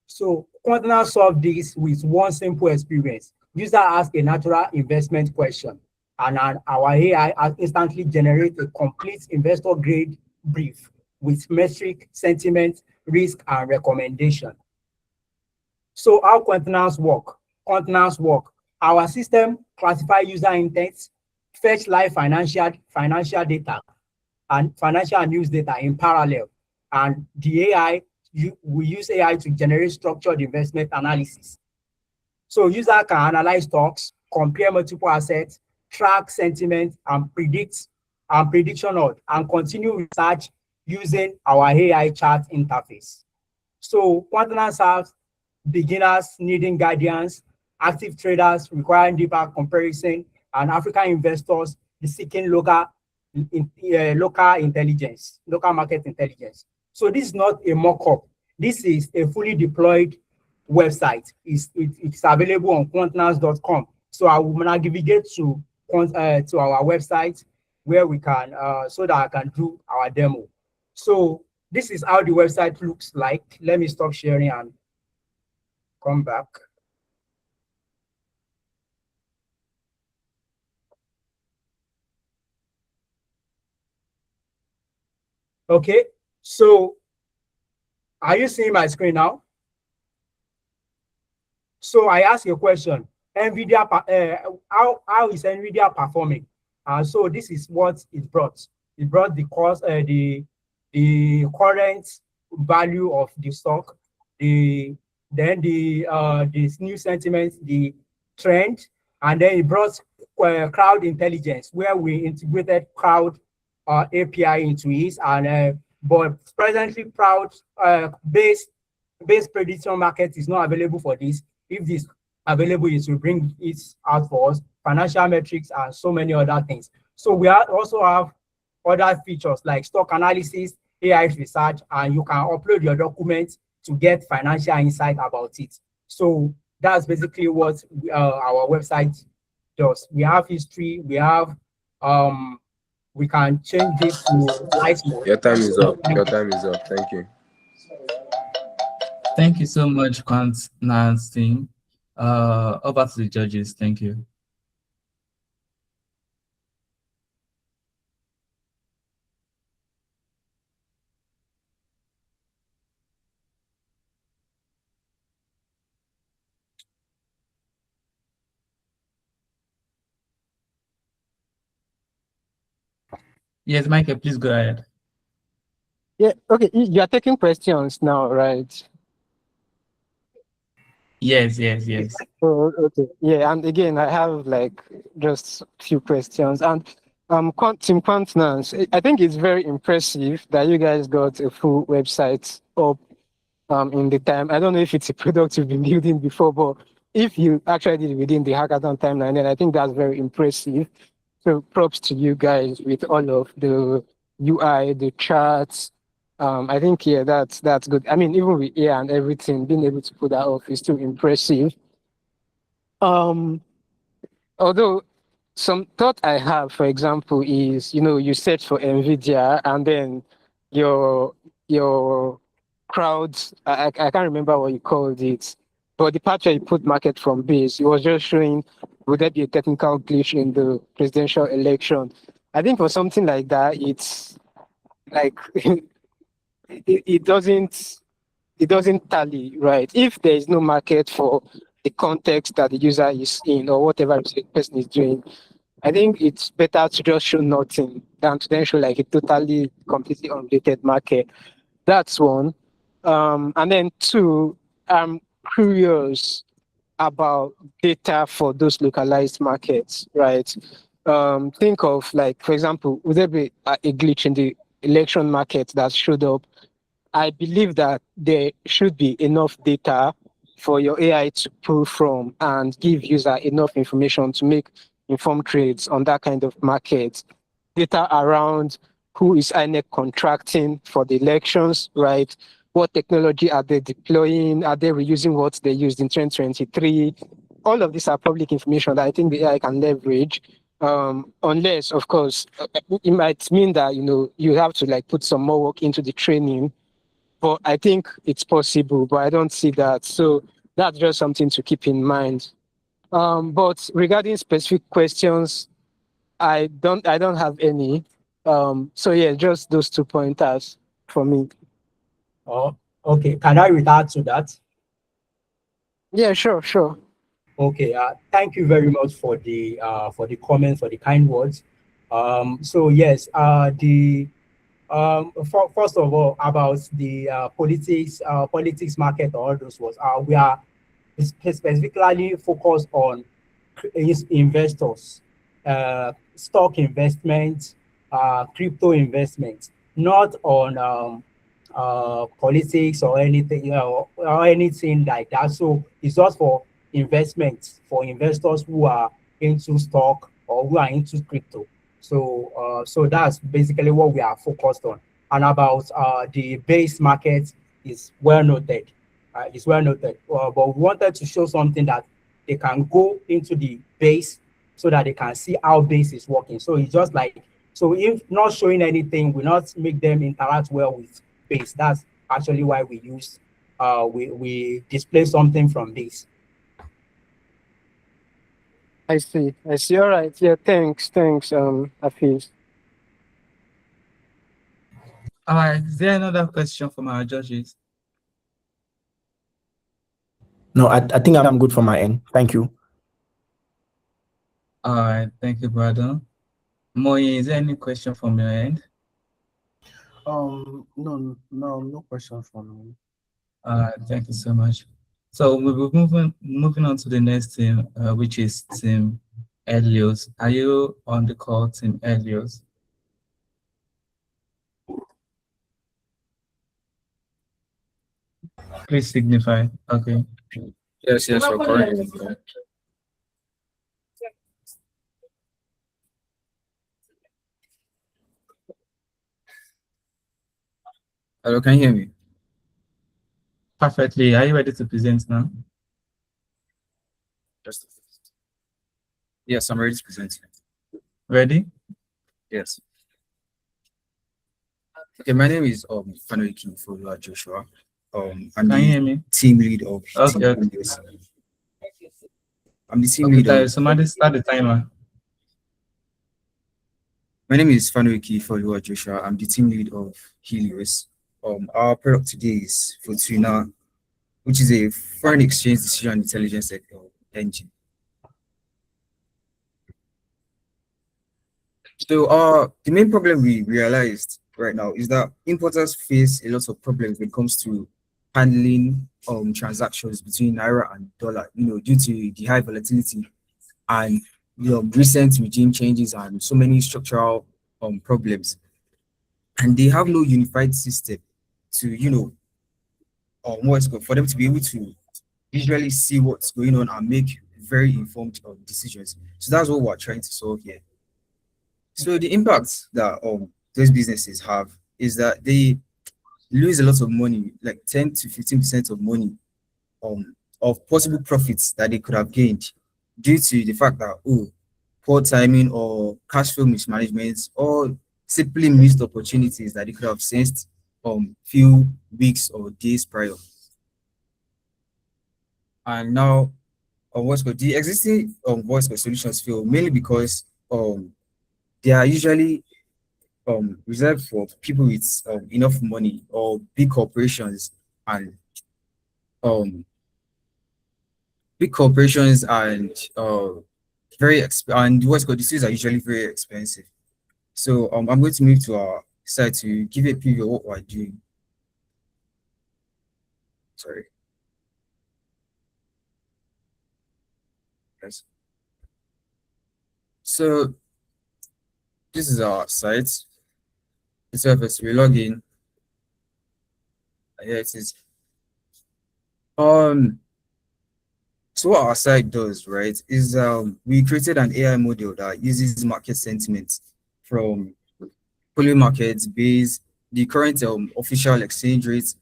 So Quantnance solve this with one simple experience. User ask a natural investment question, and our AI instantly generates a complete investor grade brief with metric, sentiment, risk, and recommendation. So how Quantnance work? Our system classify user intents, fetch live financial data and financial news data in parallel, and the AI, we use AI to generate structured investment analysis. So user can analyze stocks, compare multiple assets, track sentiment, and prediction odds, and continue research using our AI chart interface. So Quantnance serves beginners needing guidance, active traders requiring deeper comparison, and African investors seeking local intelligence, local market intelligence. So this is not a mock-up. This is a fully deployed website. It's available on quantnance.com. So I will navigate to our website where we can so that I can do our demo. So this is how the website looks like. Let me stop sharing and come back. Okay, so are you seeing my screen now? So I ask you a question. NVIDIA, how is NVIDIA performing? So this is what it brought. It brought the cost, the current value of the stock, this new sentiment, the trend, and then it brought crowd intelligence, where we integrated crowd API into it, and but presently crowd based prediction market is not available for this. If this available, is to bring it out for us, financial metrics and so many other things. So we also have other features like stock analysis, AI research, and you can upload your documents to get financial insight about it. So that's basically what our website does. We have history, we have we can change this to light mode. Your time is up. Your time is up. Thank you. Thank you so much, Quant team. Over to the judges. Thank you. Yes, Michael, please go ahead. Yeah, okay. You are taking questions now, right? Yes. Oh, okay. Yeah, and again, I have like just a few questions. And Team Quantnance, I think it's very impressive that you guys got a full website up in the time. I don't know if it's a product you've been building before, but if you actually did it within the hackathon timeline, then I think that's very impressive. So props to you guys with all of the UI, the charts. I think yeah, that's good. I mean, even with AI and everything, being able to put that off is still impressive. Although some thought I have, for example, is you search for NVIDIA and then your crowds. I can't remember what you called it, but the part where you put market from base, it was just showing would there be a technical glitch in the presidential election. I think for something like that, it's like it doesn't tally, right? If there is no market for the context that the user is in or whatever the person is doing, I think it's better to just show nothing than to then show like a totally, completely unrelated market. That's one. And then two, I'm curious about data for those localized markets, right? Think of like, for example, would there be a glitch in the election market that showed up? I believe that there should be enough data for your AI to pull from and give user enough information to make informed trades on that kind of market. Data around who is INEC contracting for the elections, right? What technology are they deploying? Are they reusing what they used in 2023? All of these are public information that I think the AI can leverage. Unless, of course, it might mean that you have to like put some more work into the training, but I think it's possible, but I don't see that. So that's just something to keep in mind. But regarding specific questions, I don't have any. So yeah, just those 2 pointers for me. Oh, okay. Can I react to that? Yeah, sure. Okay. Thank you very much for the comments, for the kind words. So yes, first of all, about the politics market, all those was we are specifically focused on investors, stock investments, crypto investments, not on politics or anything, or anything like that. So it's just for investments, for investors who are into stock or who are into crypto. So that's basically what we are focused on. And about the base market is well noted. It's well noted. But we wanted to show something that they can go into the base so that they can see how base is working. So it's just like, so if not showing anything, we not make them interact well with base. That's actually why we use we display something from base. I see. All right. Yeah, thanks, Hafiz. All right. Is there another question from our judges? No, I think I'm good from my end. Thank you. All right. Thank you, brother. Moye, is there any question from your end? No question from me. Thank you so much. So we'll be moving on to the next team, which is Team Helios. Are you on the call, Team Helios? Please signify. Okay. Yes, you're correct. Hello, can you hear me? Perfectly. Are you ready to present now? Yes, I'm ready to present. Ready? Yes. Okay, my name is Fanuiki Folua Joshua. I'm Can you hear me? team lead of Okay. Team Helios. I'm the team Okay, lead of. somebody start the timer. My name is Fanuiki Folua Joshua. I'm the team lead of Helios. Our product today is Fortuna, which is a foreign exchange decision intelligence engine. So the main problem we realized right now is that importers face a lot of problems when it comes to handling transactions between naira and dollar, due to the high volatility and recent regime changes and so many structural problems. And they have no unified system to what's good for them to be able to visually see what's going on and make very informed decisions. So that's what we're trying to solve here. So the impact that those businesses have is that they lose a lot of money, like 10 to 15% of money of possible profits that they could have gained due to the fact that poor timing or cash flow mismanagement or simply missed opportunities that they could have sensed few weeks or days prior. And now what's called the existing voice code solutions fail mainly because they are usually reserved for people with enough money or big corporations and um and what's called these are usually very expensive. So I'm going to move to our site to give a preview of what we're doing. Sorry. Yes. So this is our site. The service we log in. Here it is. So what our site does, right, is we created an AI model that uses market sentiment from polling markets, Bayse, the current official exchange rates,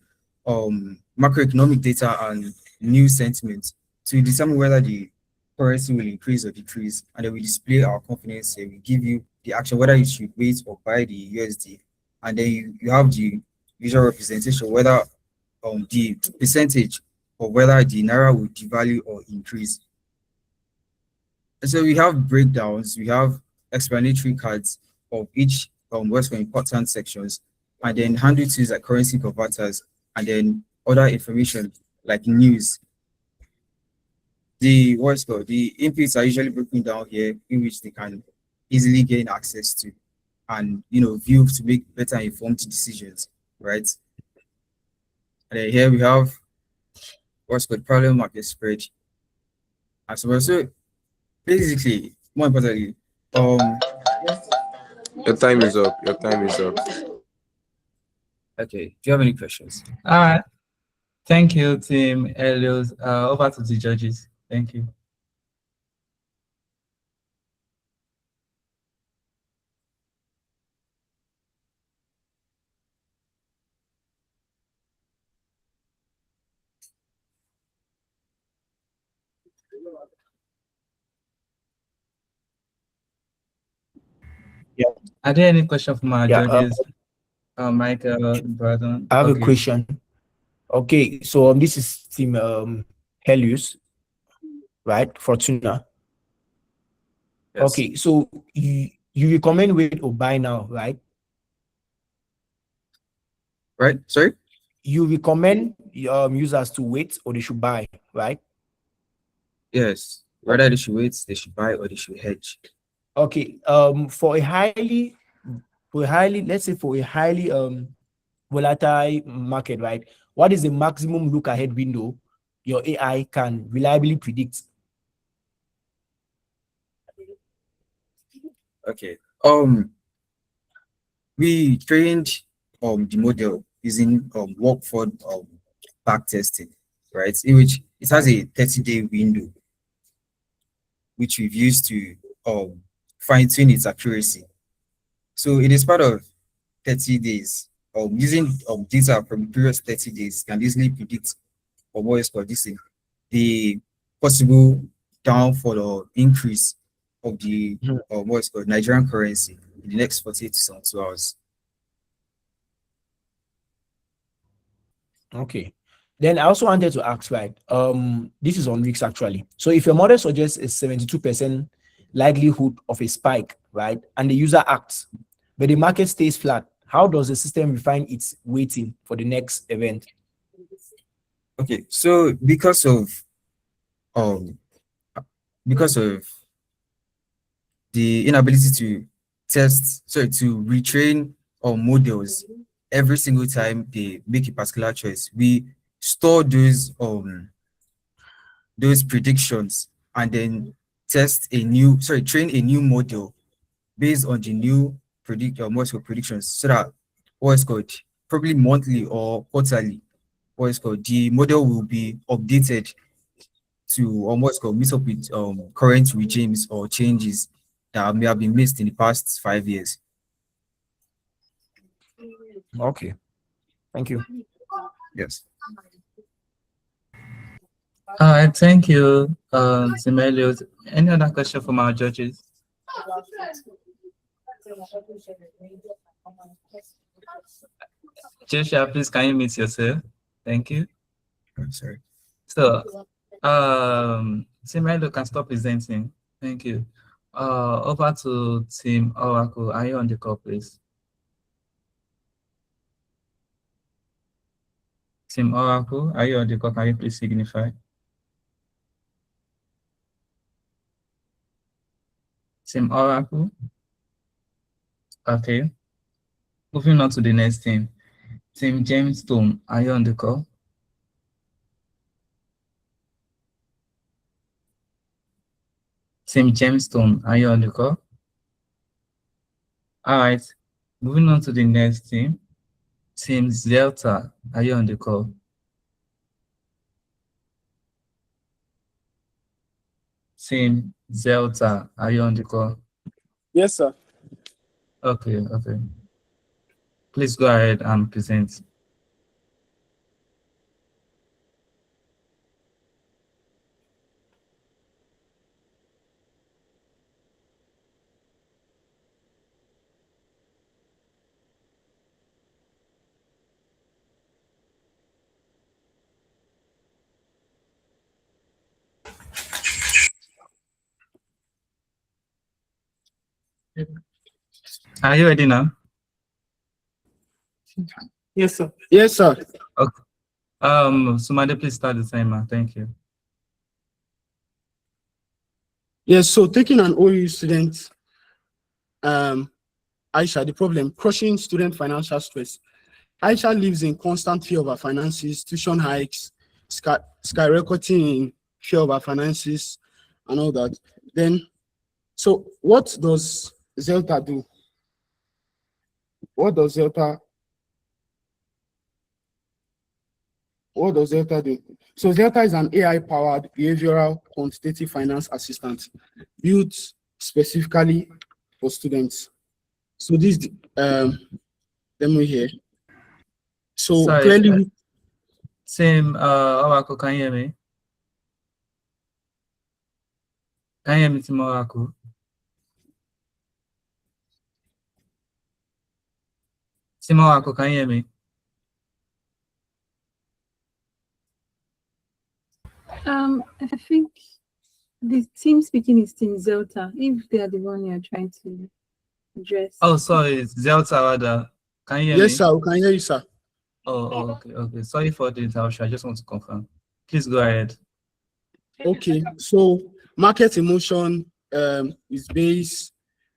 macroeconomic data, and news sentiment to determine whether the currency will increase or decrease, and then we display our confidence here. We give you the action whether you should wait or buy the USD, and then you have the visual representation whether the percentage or whether the naira will devalue or increase. And so we have breakdowns, we have explanatory cards of each what's for important sections, and then handle tools like currency converters, and then other information like news. The inputs are usually broken down here in which they can easily gain access to and view to make better informed decisions, right? And then here we have what's called parallel market spread. And so basically, more importantly, Your time is up. Your time is up. okay, do you have any questions? All right. Thank you, Team Helios. Over to the judges. Thank you. Yeah. Are there any questions from our Yeah, judges? Michael, Brandon. I have Okay. a question. Okay, so this is Team Helios, right? Fortuna. Yes. Okay, so you recommend wait or buy now, right? Right? Sorry? You recommend users to wait or they should buy, right? Yes. Whether they should wait, they should buy, or they should hedge. Okay, let's say for a highly volatile market, right? What is the maximum look ahead window your AI can reliably predict? Okay. We trained the model using Workford back testing, right? In which it has a 30-day window, which we've used to fine-tune its accuracy. So it is part of 30 days. Using data from the previous 30 days can easily predict what is called this thing, the possible downfall or increase of the what is called Nigerian currency in the next 48 to 72 hours. Okay. Then I also wanted to ask, right? This is on risks actually. So if your model suggests a 72% likelihood of a spike, right, and the user acts, but the market stays flat, how does the system refine its weighting for the next event? Okay, so because of the inability to to retrain models every single time they make a particular choice, we store those predictions and then train a new model based on the new predictions, so that what's called probably monthly or quarterly, what's called the model will be updated to what's called meet up with current regimes or changes that may have been missed in the past 5 years. Okay, thank you. Yes. All right, thank you, Simelio. Any other question from our judges? Joshua, please can you mute yourself? Thank you. I'm sorry. So, Simelio can stop presenting. Thank you. Over to Team Oracle. Are you on the call, please? Team Oracle, are you on the call? Can you please signify? Team Oracle. Okay. Moving on to the next team. Team Gemstone, are you on the call? Team Gemstone, are you on the call? All right. Moving on to the next team. Team Zelta, are you on the call? Team Zelta, are you on the call? Yes, sir. Okay, okay. Please go ahead and present. Are you ready now? Yes, sir. Yes, sir. Okay. Sumade, please start the timer. Thank you. Yes, so taking an OAU student, Aisha, the problem, crushing student financial stress. Aisha lives in constant fear of her finances, tuition hikes, skyrocketing fear of her finances, and all that. Then, so what does Zelta do? What does Zelta do? So Zelta is an AI-powered behavioral quantitative finance assistant built specifically for students. So this demo here. So sorry, clearly, Team Oracle, can you hear me? Can you hear me, Team Oracle? Team Oracle, can you hear me? I think the team speaking is Team Zelta, if they are the one you are trying to address. Oh, sorry, it's Zelta rather. Can you hear me? yes, sir, we can hear you, sir. Oh, okay, okay. Sorry for the interruption. I just want to confirm. Please go ahead. Okay, so market emotion is Bayse,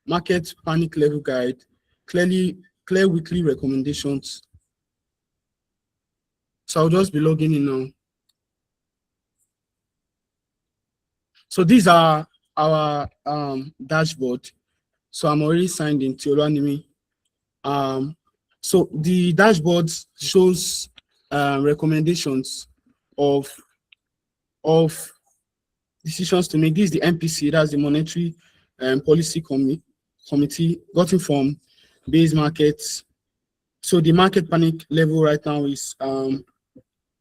market panic level guide, clear weekly recommendations, So I'll just be logging in now. So these are our dashboard. So I'm already signed in to Oluwanimi. So the dashboard shows recommendations of decisions to make. This is the MPC, that's the Monetary Policy Committee, gotten from Bayse markets. So the market panic level right now is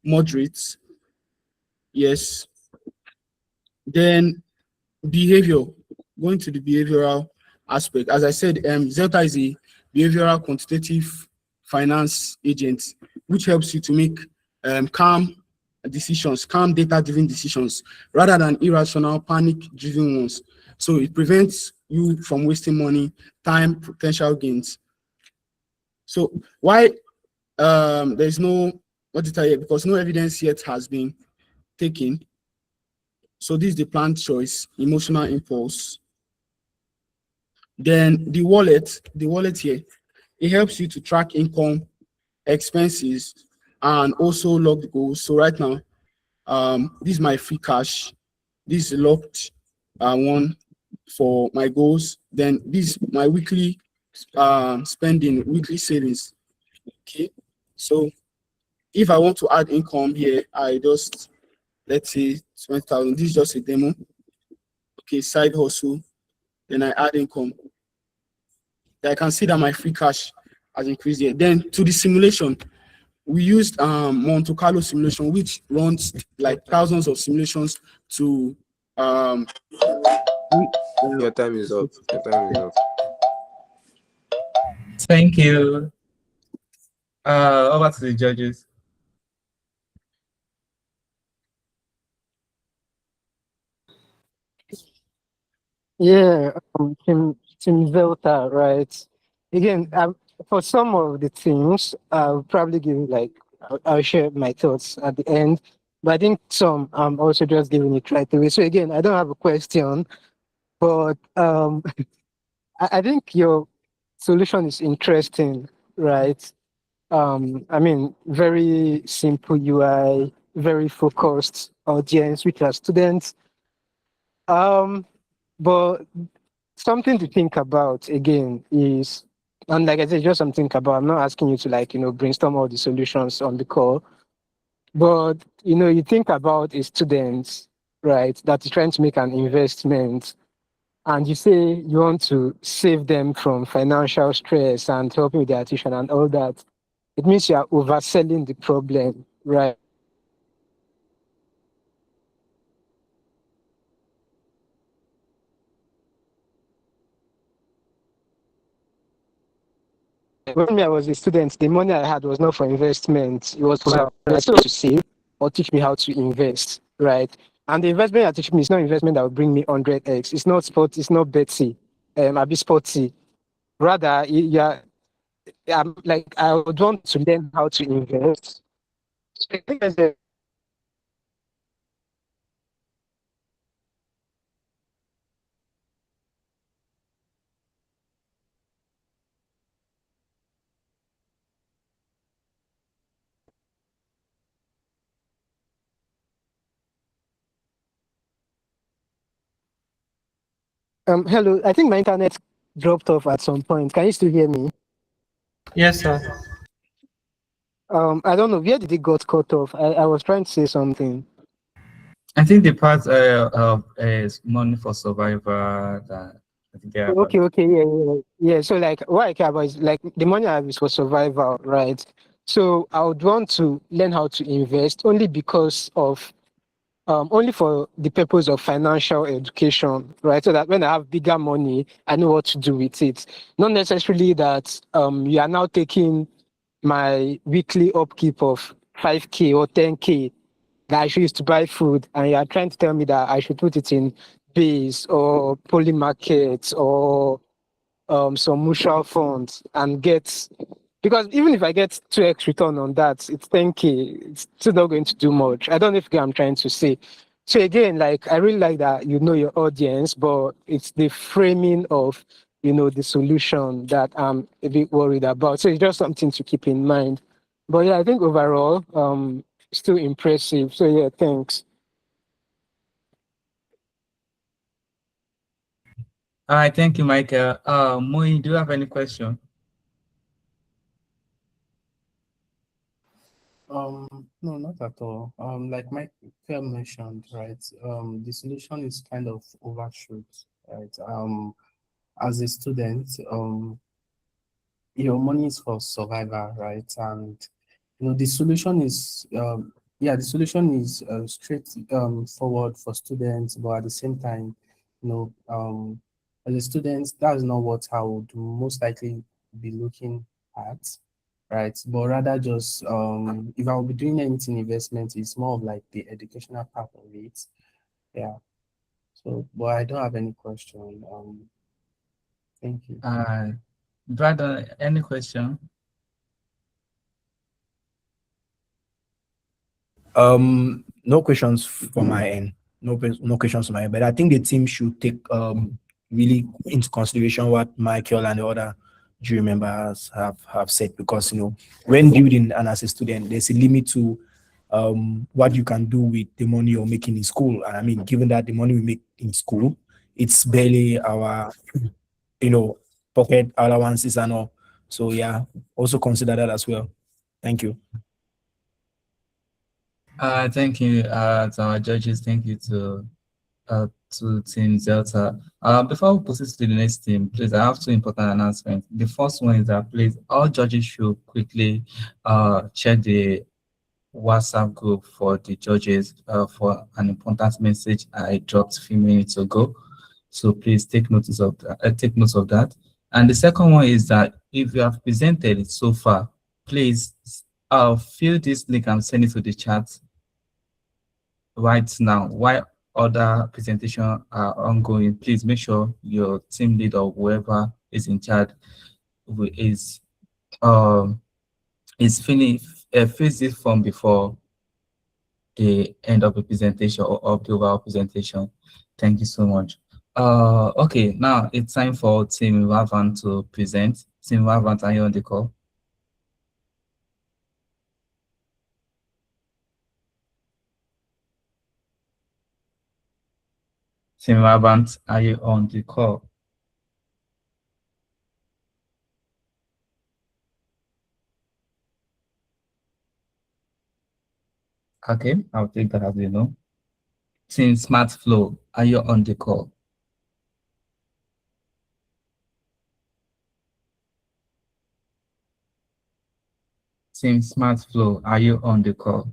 moderate. Yes. Then behavior, going to the behavioral aspect. As I said, Zelta is a behavioral quantitative finance agent, which helps you to make calm decisions, calm data-driven decisions, rather than irrational, panic-driven ones. So it prevents you from wasting money, time, potential gains. So why there's no auditor yet? Because no evidence yet has been taken. So this is the planned choice, emotional impulse. Then the wallet here, it helps you to track income, expenses, and also log goals. So right now, this is my free cash. This is locked one for my goals. Then this is my weekly spending, weekly savings. Okay, so if I want to add income here, I just, let's say 20,000. This is just a demo. Okay, side hustle. Then I add income. Then I can see that my free cash has increased here. Then to the simulation, we used Monte Carlo simulation, which runs like thousands of simulations to Your time is up. Your time is up. Thank you. Over to the judges. Yeah, Team Delta, right? Again, for some of the things, I'll probably give like I'll share my thoughts at the end. But I think some I'm also just giving it right away. So again, I don't have a question, but I think your solution is interesting, right? I mean, very simple UI, very focused audience, which are students. But something to think about again is, and like I said, just something to think about. I'm not asking you to like, brainstorm all the solutions on the call, but you think about a student, right, that is trying to make an investment, and you say you want to save them from financial stress and help with their tuition and all that. It means you are overselling the problem, right? When I was a student, the money I had was not for investment. It was for to save or teach me how to invest, right? And the investment you're teaching me is not investment that will bring me 100x. It's not sport. It's not Betsy. I'll be sporty. Rather, I'm like, I would want to learn how to invest. So I think there's a hello. I think my internet dropped off at some point. Can you still hear me? Yes, sir. I don't know. Where did it got cut off? I was trying to say something. I think the part is money for survivor. I think Okay, yeah. So like, what I care about is like the money I have is for survival, right? So I would want to learn how to invest only because of only for the purpose of financial education, right? So that when I have bigger money, I know what to do with it. Not necessarily that you are now taking my weekly upkeep of 5K or 10K that I should use to buy food, and you are trying to tell me that I should put it in Bayse or Poly Markets or some mutual funds and get, because even if I get 2x return on that, it's 10K. It's still not going to do much. I don't know if I'm trying to say. So again, like I really like that you know your audience, but it's the framing of the solution that I'm a bit worried about. So it's just something to keep in mind. But yeah, I think overall, still impressive. So yeah, thanks. All right, thank you, Michael. Moin, do you have any question? No, not at all. Like Michael mentioned, right? The solution is kind of overshoot, right? As a student, your money is for survival, right? And the solution is the solution is straight forward for students, but at the same time, as a student, that's not what I would most likely be looking at, right? But rather just if I will be doing anything investment, it's more of like the educational part of it. Yeah. So, but I don't have any question. Thank you. Brother, any question? No questions from my end. No questions from my end. But I think the team should take really into consideration what Michael and the other jury members have said, because when building an as a student, there's a limit to what you can do with the money you're making in school. And I mean, given that the money we make in school, it's barely our pocket allowances and all. So yeah, also consider that as well. Thank you. Thank you to our judges. Thank you to Team Zelta. Before we proceed to the next team, please, I have two important announcements. The first one is that please, all judges should quickly check the WhatsApp group for the judges for an important message I dropped a few minutes ago. So please take notice of that. Take note of that. And the second one is that if you have presented it so far, please fill this link and send it to the chat right now. While other presentations are ongoing, please make sure your team lead or whoever is in charge is fills this form before the end of the presentation or of the overall presentation. Thank you so much. Okay, now it's time for Team Ravant to present. Team Ravant, are you on the call? Team Ravant, are you on the call? Okay, I'll take that as you know. Team Smart Flow, are you on the call? Team Smart Flow, are you on the call?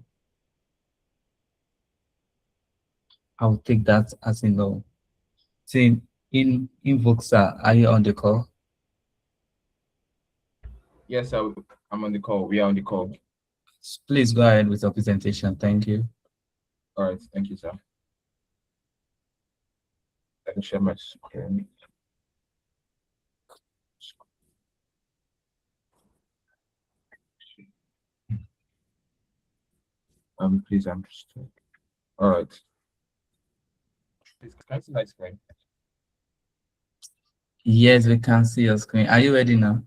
I'll take that as a no. Team Invoxa, are you on the call? Yes, I'm on the call. We are on the call. Please go ahead with your presentation. Thank you. All right. Thank you, sir. Let me share my screen. Please, I'm just. All right. Please, can I see my screen? Yes, we can see your screen. Are you ready now?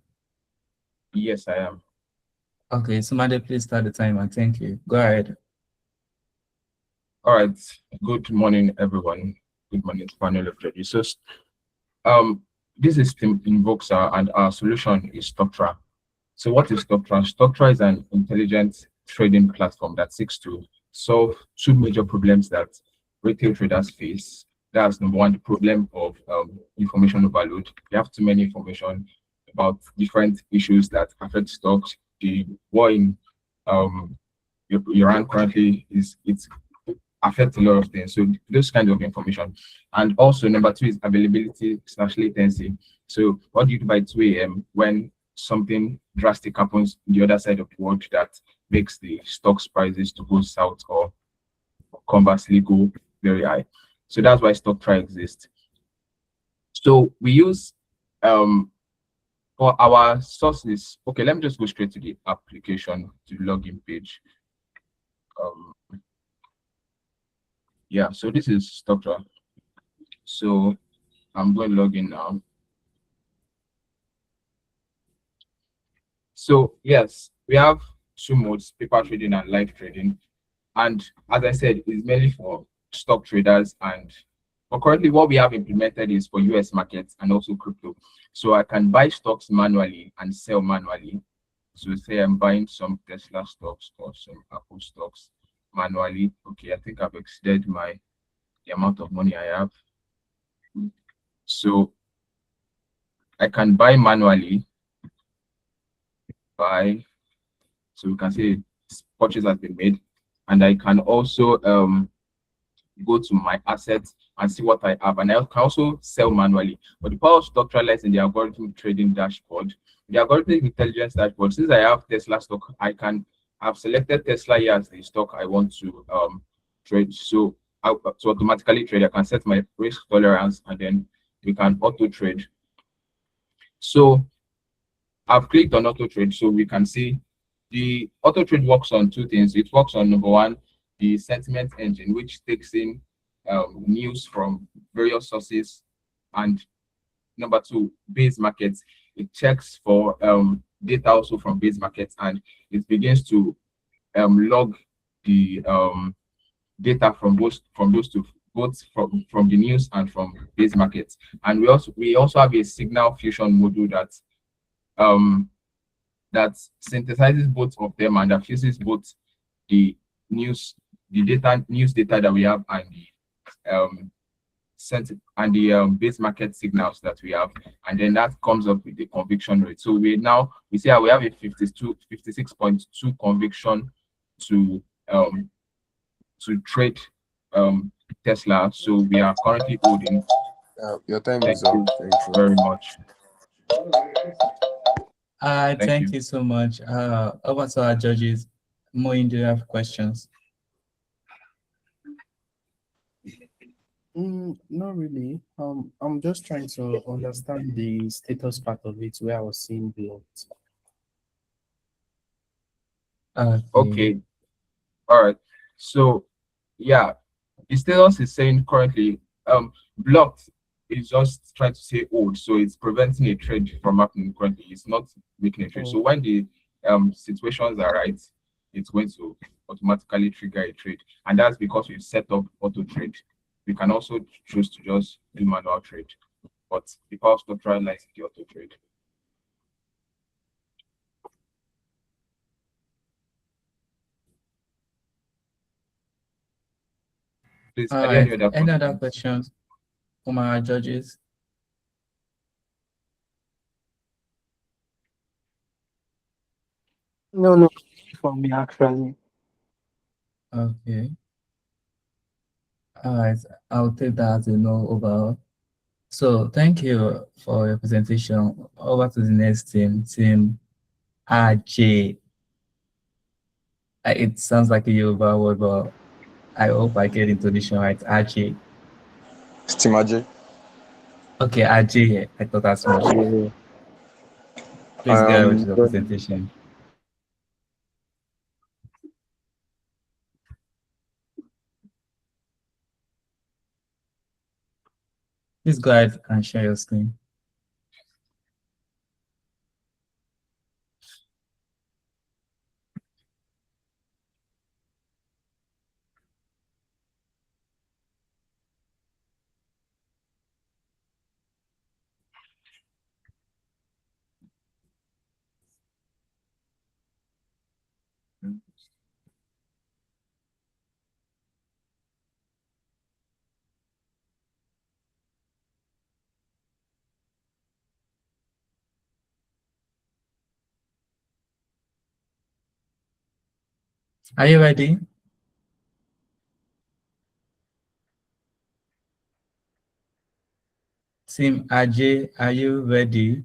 Yes, I am. Okay, somebody please start the timer. Thank you. Go ahead. All right. Good morning, everyone. Good morning, panel of producers. This is Team Invoxa, and our solution is Structra. So what is Structra? Structra is an intelligent trading platform that seeks to solve two major problems that retail traders face. That's number one, the problem of information overload. You have too many information about different issues that affect stocks. The war in Iran currently it's affects a lot of things. So those kind of information. And also number two is availability / latency. So what do you do by 2 a.m. when something drastic happens on the other side of the world that makes the stocks prices to go south or conversely go very high? So that's why Structra exists. So we use for our sources. Okay, let me just go straight to the application, to the login page. Yeah, so this is Structra. So I'm going to log in now. So yes, we have two modes, paper trading and live trading. And as I said, it's mainly for stock traders. And but currently what we have implemented is for US markets and also crypto. So I can buy stocks manually and sell manually. So say I'm buying some Tesla stocks or some Apple stocks manually. Okay, I think I've exceeded the amount of money I have. So I can buy manually, so we can say purchase has been made, and I can also go to my assets and see what I have, and I can also sell manually. But the power of structure lies in the algorithmic trading dashboard. The algorithmic intelligence dashboard, since I have Tesla stock, I've selected Tesla here as the stock I want to trade. So to automatically trade, I can set my risk tolerance, and then we can auto trade. So I've clicked on auto trade, so we can see the auto trade works on two things. It works on number one, the sentiment engine, which takes in news from various sources, and number two, Bayse markets. It checks for data also from Bayse markets, and it begins to log the data from those two, both from the news and from Bayse markets. And we also have a signal fusion module that synthesizes both of them and that fuses both the news data that we have and the Bayse market signals that we have, and then that comes up with the conviction rate. So we say we have a 56.2 conviction to trade Tesla. So we are currently holding. Your time Thank is up. you Thank you very much. Thank you so much. Over to our judges. Moin, do you have questions? Not really. I'm just trying to understand the status part of it where I was seeing blocked. Okay. All right. So yeah, the status is saying currently blocked is just trying to say old, so it's preventing a trade from happening currently. It's not making a trade. So when the situations are right, it's going to automatically trigger a trade, and that's because we've set up auto trade. We can also choose to just do manual trade, but the power structure lies in the auto trade. Please, are there any other questions from our judges? No, for me actually. Okay. All right, I'll take that as a no overall. So thank you for your presentation. Over to the next team RJ. It sounds like a Yoruba word, but I hope I get intonation right. RJ. Team RJ. Okay, RJ. I thought that's much. Please go with the presentation. Please go ahead and share your screen. Are you ready? Team RJ, are you ready?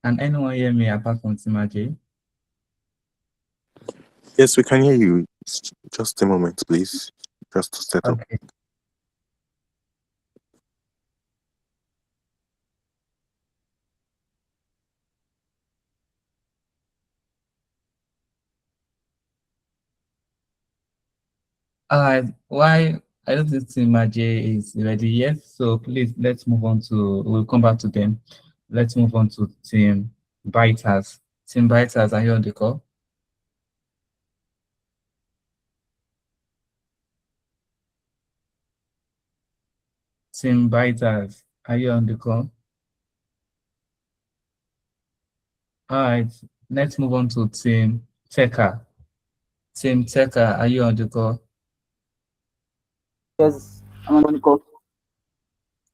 Can anyone hear me apart from Team RJ? Yes, we can hear you. Just a moment, please. Just to set up. Okay. All right. I don't think Team Ajay is ready yet, so please let's move on to. We'll come back to them. Let's move on to Team Biters. Team Biters, are you on the call? Team Biters, are you on the call? All right, let's move on to Team Techer. Team Techer, are you on the call? Yes, I'm on the call.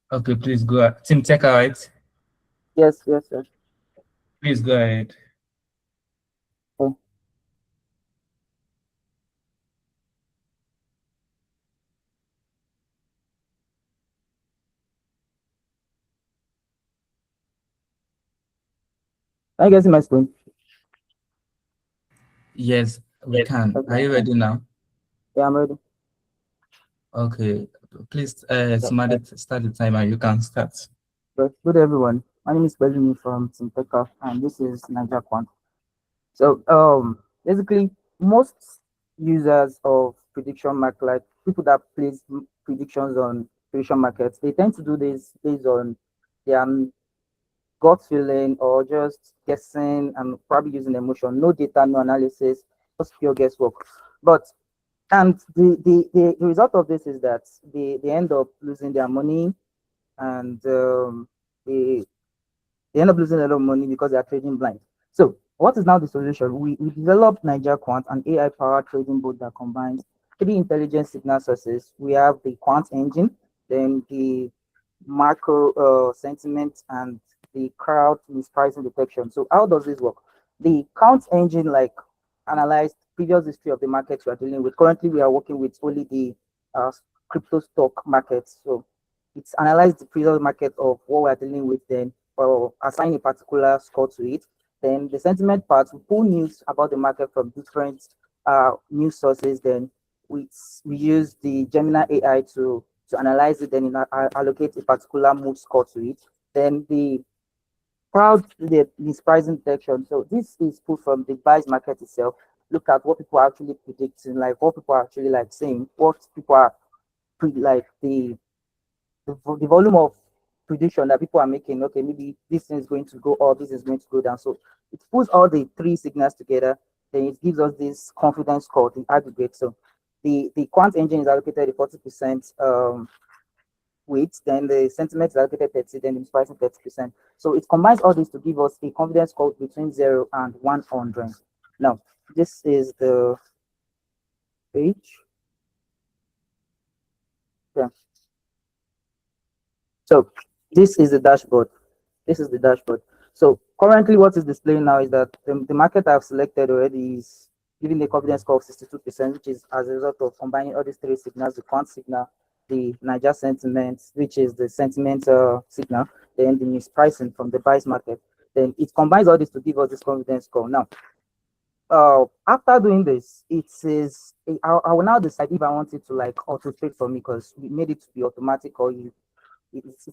Okay, please go ahead. Team Techer, right? Yes, yes, yes. Please go ahead. Okay. Can you guys see my screen? Yes, we can. Okay. Are you ready now? Yeah, I'm ready. Okay, please, somebody start the timer. You can start. Good everyone. My name is Benjamin from Team Teka, and this is Niger Quant. So basically most users of prediction market, like people that place predictions on prediction markets, they tend to do this based on their gut feeling or just guessing and probably using emotion, no data, no analysis, just pure guesswork. But and the result of this is that they end up losing their money, and they end up losing a lot of money because they are trading blind. So what is now the solution? We developed Niger Quant, an AI powered trading bot that combines three intelligent signal sources. We have the quant engine, then the macro sentiment, and the crowd mispricing detection. So how does this work? The count engine like analyzed previous history of the markets we are dealing with. Currently, we are working with only the crypto stock markets. So it's analyzed the previous market of what we are dealing with, then or assign a particular score to it. Then the sentiment part, we pull news about the market from different news sources. Then we use the Gemini AI to analyze it, then allocate a particular mood score to it. Then the pricing detection. So this is put from the Bayse market itself. Look at what people are actually predicting, like what people are actually like saying, what people are like the volume of prediction that people are making. Okay, maybe this thing is going to go up, this is going to go down. So it puts all the three signals together, then it gives us this confidence score, the aggregate. So the quant engine is allocated a 40% weight, then the sentiment is allocated 30, then the pricing 30%. So it combines all this to give us a confidence score between 0 and 100. Now, this is the page. Yeah. So this is the dashboard. This is the dashboard. So currently what is displaying now is that the market I've selected already is giving the confidence score of 62%, which is as a result of combining all these three signals: the quant signal, the Niger sentiment, which is the sentiment signal, then the mispricing from the Bayse market. Then it combines all this to give us this confidence score. Now, after doing this, it says I will now decide if I want it to like auto trade for me, because we made it to be automatic, or it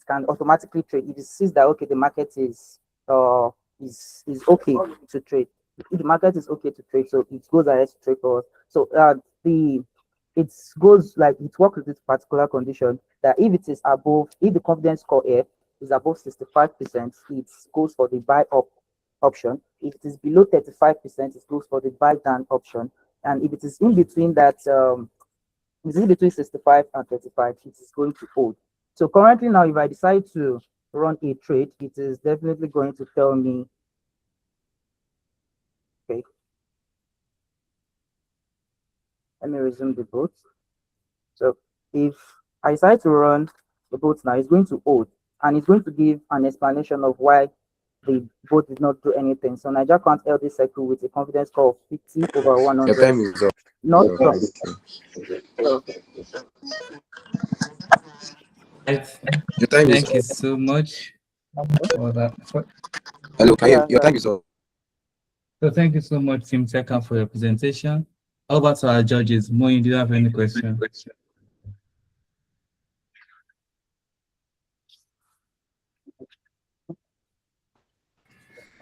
can automatically trade. If it sees that okay, the market is okay to trade. If the market is okay to trade, so it goes ahead to trade for us. So it goes like it works with this particular condition that if it is above, if the confidence score F is above 65%, it goes for the buy up option. If it is below 35%, it goes for the buy down option. And if it is in between that, it's in between 65 and 35, it is going to hold. So currently now, if I decide to run a trade, it is definitely going to tell me, okay, let me resume the boat. So if I decide to run the boat now, it's going to hold, and it's going to give an explanation of why the boat did not do anything. So Niger can't hold this cycle with a confidence score of 50 over 100. Your time is up. Not Yeah, okay. Your time is Thank you up. so much for that. Hello, can you, your time is up. So thank you so much, Team Techer, for your presentation. How about our judges? Moin, do you have any question?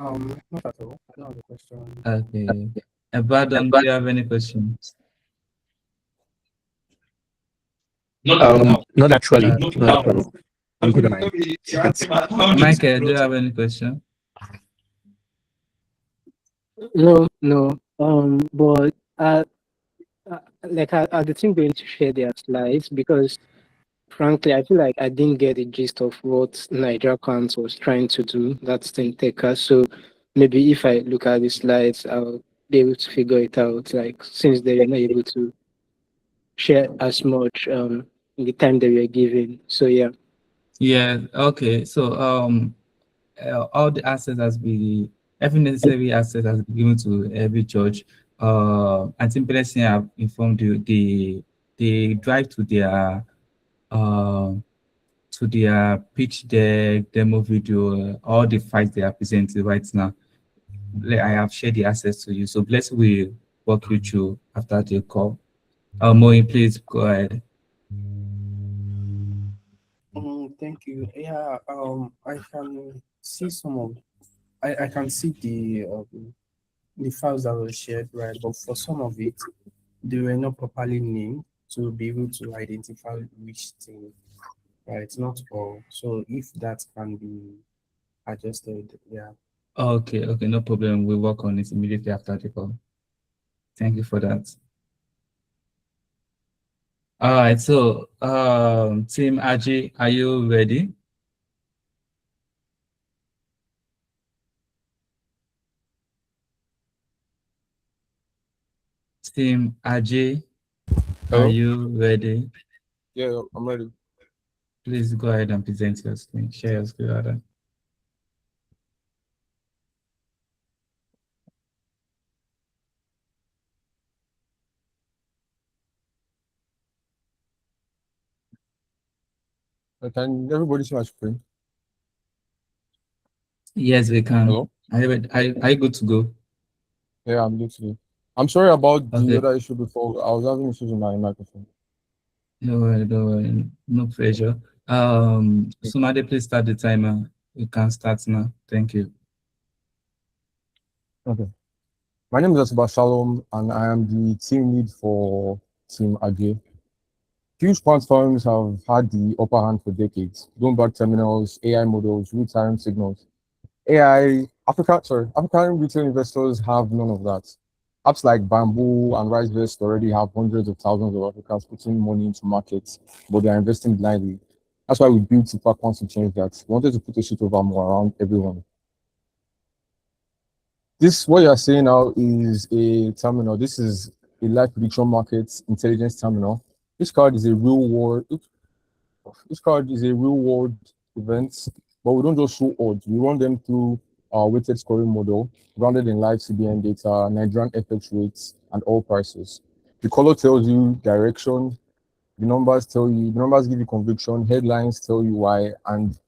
Not at all. I don't have a question. Okay. Abadan, do you have any questions? Not actually. Not actually. I'm good on mine. Michael, do you have any question? No. But like, are the team going to share their slides? Because frankly, I feel like I didn't get the gist of what Niger Quant was trying to do. That's think taker. So maybe if I look at the slides, I'll be able to figure it out. Like, since they are not able to share as much in the time that we are given. So yeah. Yeah. Okay. So all the assets has been every necessary asset has been given to every judge. I think Blessing have informed you they drive to their pitch deck, demo video, all the files they are presenting right now. I have shared the assets to you. So Blessing will walk you through after the call. Moin, please go ahead. Thank you. Yeah, I can see I can see the files that were shared, right? But for some of it, they were not properly named to be able to identify which thing, right? Not all. So if that can be adjusted, yeah. Okay, no problem. We'll work on it immediately after the call. Thank you for that. All right, so Team Aji, are you ready? Team Aji, are you ready? Yeah, I'm ready. Please go ahead and present your screen. Share your screen rather. Can everybody see my screen? Yes, we can. Hello? Are you good to go? Yeah, I'm good to go. I'm sorry about the Okay. other issue before. I was having issues with my microphone. Don't worry. No pressure. Somebody please start the timer. You can start now. Thank you. Okay. My name is Asaba Shalom, and I am the team lead for Team Age. Huge platforms have had the upper hand for decades. Bloomberg terminals, AI models, real-time signals. African retail investors have none of that. Apps like Bamboo and RiseVest already have hundreds of thousands of Africans putting money into markets, but they are investing blindly. That's why we built Tupac to change that. We wanted to put a sheet of armor around everyone. What you're seeing now is a terminal. This is a live prediction market intelligence terminal. This card is a real world event, but we don't just show odds. We run them through our weighted scoring model, grounded in live CBN data, Nigerian FX rates, and oil prices. The color tells you direction. The numbers give you conviction. Headlines tell you why, and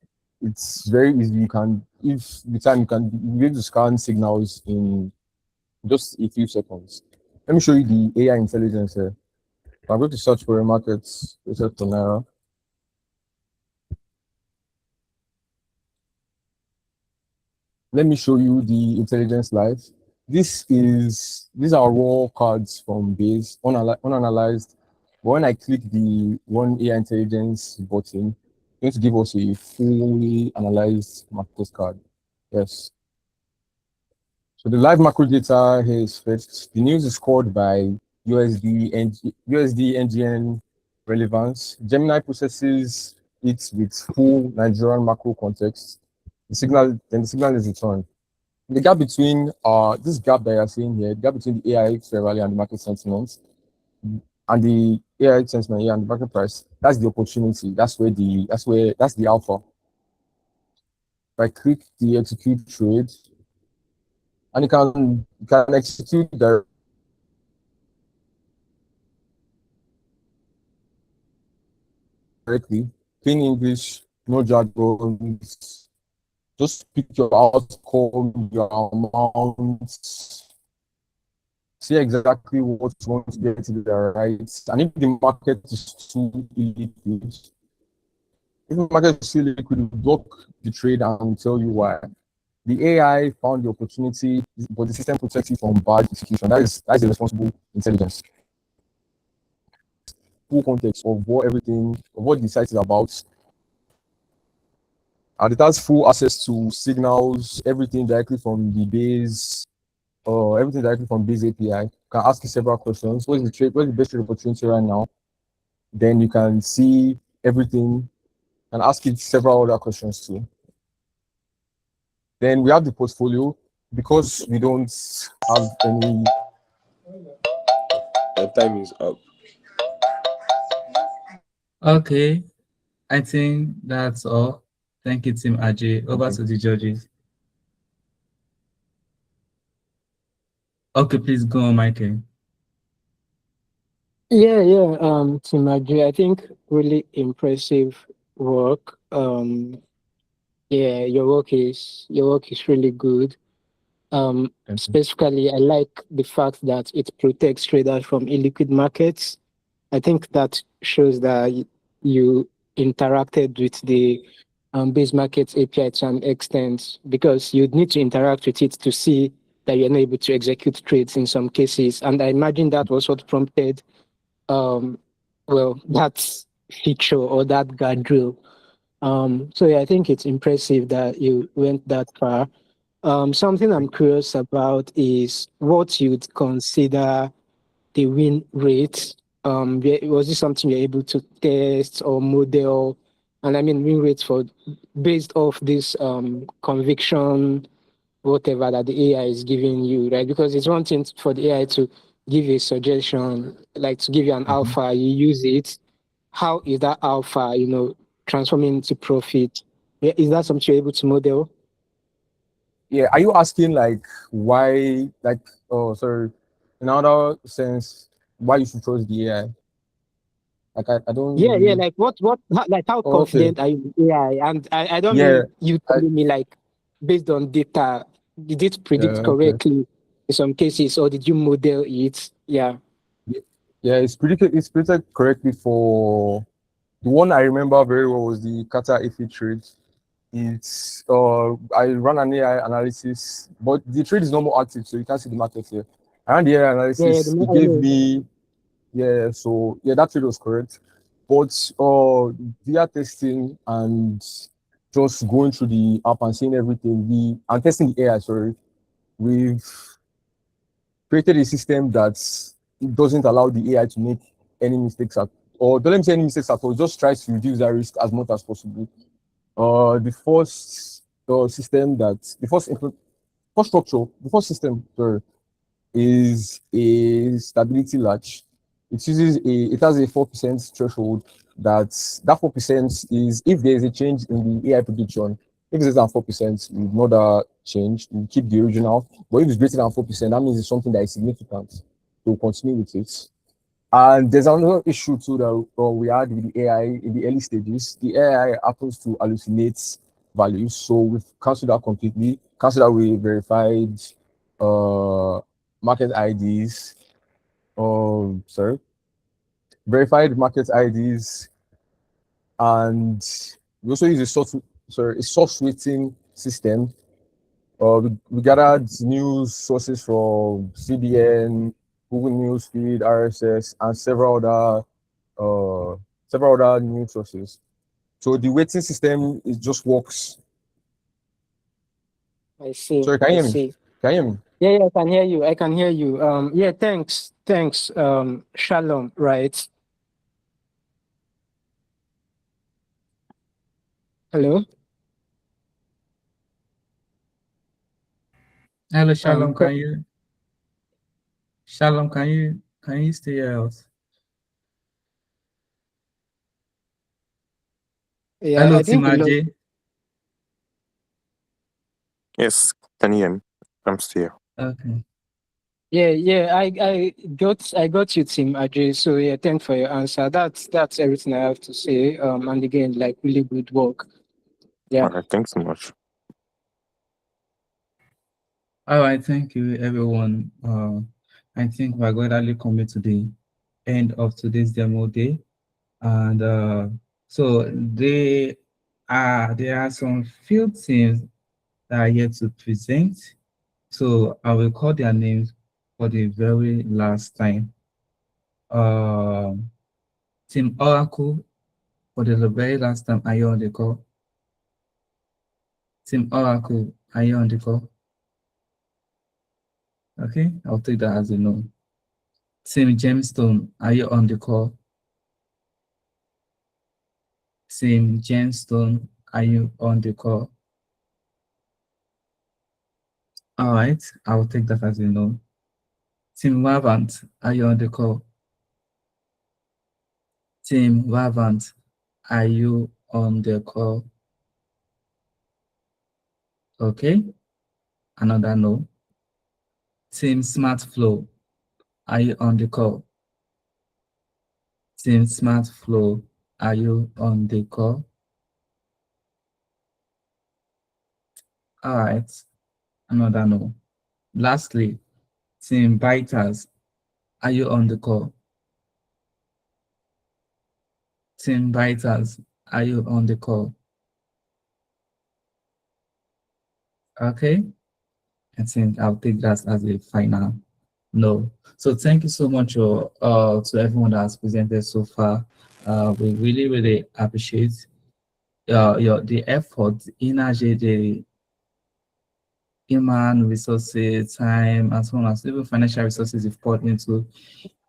it's very easy. You can be able to scan signals in just a few seconds. Let me show you the AI intelligence here. I'm going to search for a market, research for Naira. Let me show you the intelligence live. These are raw cards from Bayse, unanalyzed. But when I click the One AI Intelligence button, it's going to give us a fully analyzed market card. Yes. So the live macro data here is fetched. The news is scored by USD NGN relevance. Gemini processes it with full Nigerian macro context. The signal is returned. The gap between this gap that you're seeing here, the gap between the AI fair value and the market sentiment, and the AI sentiment here and the market price, that's the opportunity. That's the alpha. If I click the execute trade, and you can execute directly, plain English, no jargon. Just pick your outcome, your amount, see exactly what you want to get to the right. And if the market is too illiquid, we'll block the trade and tell you why. The AI found the opportunity, but the system protects you from bad execution. That's the responsible intelligence. full context of what the site is about. And it has full access to signals, everything directly from the Bayse, everything directly from Bayse API. You can ask it several questions. What's the best trade opportunity right now? Then you can see everything and ask it several other questions too. Then we have the portfolio. Because we don't have any. The time is up. Okay, I think that's all. Thank you, Team Ajay. Over to the judges. Okay, please go on, Michael. Yeah, Team Ajay, I think really impressive work. Yeah, your work is really good. Specifically, I like the fact that it protects traders from illiquid markets. I think that shows that you interacted with the Bayse Markets API to an extent, because you'd need to interact with it to see that you're not able to execute trades in some cases. And I imagine that was what prompted that feature or that guardrail. So yeah, I think it's impressive that you went that far. Something I'm curious about is what you'd consider the win rate. Was this something you're able to test or model? And I mean win rates based off this conviction, whatever that the AI is giving you, right? Because it's one thing for the AI to give you a suggestion, like to give you an alpha, you use it. How is that alpha, transforming into profit? Yeah, is that something you're able to model? Yeah, are you asking like why, sorry, in other sense, why you should trust the AI? Like I don't Yeah, really. like how confident are you in AI? And I don't Yeah, mean you telling me like based on data, did it predict okay. correctly in some cases, or did you model it? Yeah. Yeah, it's predicted correctly for the one I remember very well was the Qatar FA trade. It's I ran an AI analysis, but the trade is not more active, so you can't see the market here. I ran the AI analysis, it gave me that trade was correct. But via testing and just going through the app and seeing everything, and testing the AI, sorry, we've created a system that doesn't allow the AI to make any mistakes don't let me say any mistakes at all, just tries to reduce that risk as much as possible. The first system is a stability latch. It has a 4% threshold. That 4% is if there is a change in the AI prediction. If it's less than 4%, we ignore that change, we keep the original. But if it's greater than 4%, that means it's something that is significant. So we'll continue with it. And there's another issue too that we had with the AI in the early stages. The AI happens to hallucinate values, so we've cancelled that completely. Cancelled that with verified market IDs. Verified market IDs, and we also use a source weighting system. We gathered news sources from CBN, Google Newsfeed, RSS, and several other news sources. So the weighting system just works. I see. Sorry, can you hear me? See. Can you hear me? Yeah, I can hear you. I can hear you. Yeah, thanks. Shalom, right? Hello. Hello, Shalom. Shalom, can you stay out? Yeah, Hello, I think we lost. Yes, can you hear me? I'm still here. Okay. Yeah. I got you, Team Ajay. So yeah, thanks for your answer. That's everything I have to say. And again, like really good work. Yeah. All right, thanks so much. All right, thank you, everyone. I think we're gradually coming to the end of today's demo day, and so there are some few teams that are yet to present. So I will call their names for the very last time. Team Oracle, for the very last time, are you on the call? Team Oracle, are you on the call? Okay, I'll take that as a no. Team Gemstone, are you on the call? Team Gemstone, are you on the call? All right, I'll take that as a no. Team Wavant, are you on the call? Team Wavant, are you on the call? Okay, another no. Team SmartFlow, are you on the call? Team SmartFlow, are you on the call? All right, another no. Lastly, Team Biters, are you on the call? Team Biters, are you on the call? Okay, I think I'll take that as a final no. So thank you so much to everyone that has presented so far. We really, really appreciate the effort, energy, the human resources, time, and so on, and even financial resources you've poured into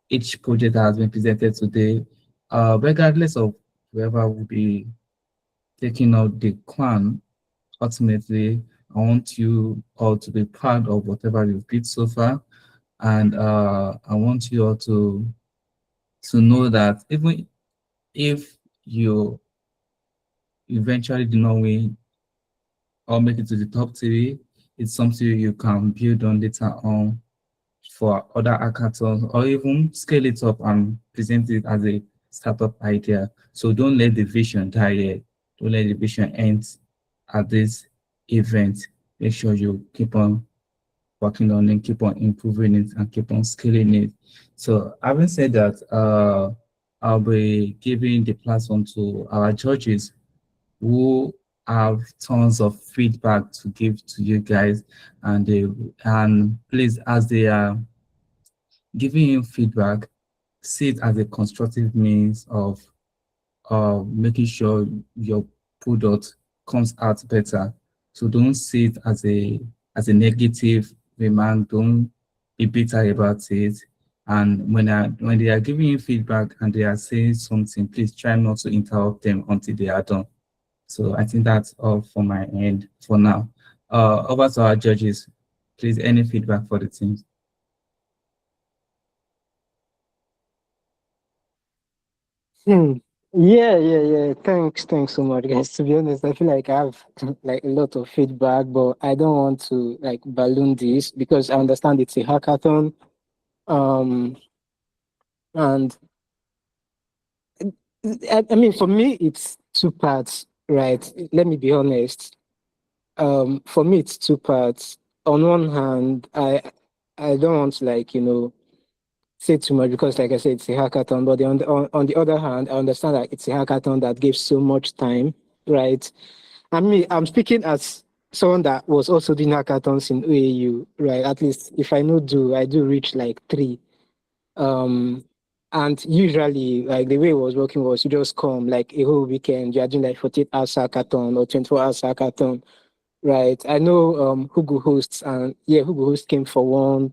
each project that has been presented today. Regardless of whoever will be taking out the crown, ultimately, I want you all to be proud of whatever you've built so far. And I want you all to know that even if you eventually do not win or make it to the top 3, it's something you can build on later on for other hackathons, or even scale it up and present it as a startup idea. So don't let the vision die yet. Don't let the vision end at this event. Make sure you keep on working on it, keep on improving it, and keep on scaling it. So having said that, I'll be giving the platform to our judges who have tons of feedback to give to you guys, and please, as they are giving you feedback, see it as a constructive means of making sure your product comes out better. So don't see it as a negative remark. Don't be bitter about it. And when they are giving you feedback and they are saying something, please try not to interrupt them until they are done. So I think that's all for my end for now. Over to our judges. Please, any feedback for the teams? Yeah. Thanks so much, guys. To be honest, I feel like I have like a lot of feedback, but I don't want to like balloon this because I understand it's a hackathon. And I mean, for me, it's two parts, right? Let me be honest. For me, it's two parts. On one hand, I don't want to like say too much because, like I said, it's a hackathon. But on the other hand, I understand that it's a hackathon that gives so much time, right? I mean, I'm speaking as someone that was also doing hackathons in OAU, right? At least if I I do reach like 3. And usually, like the way it was working was you just come like a whole weekend, you're doing like 48 hours hackathon or 24 hours hackathon, right? I know Hugo hosts, and yeah, Hugo host came for one,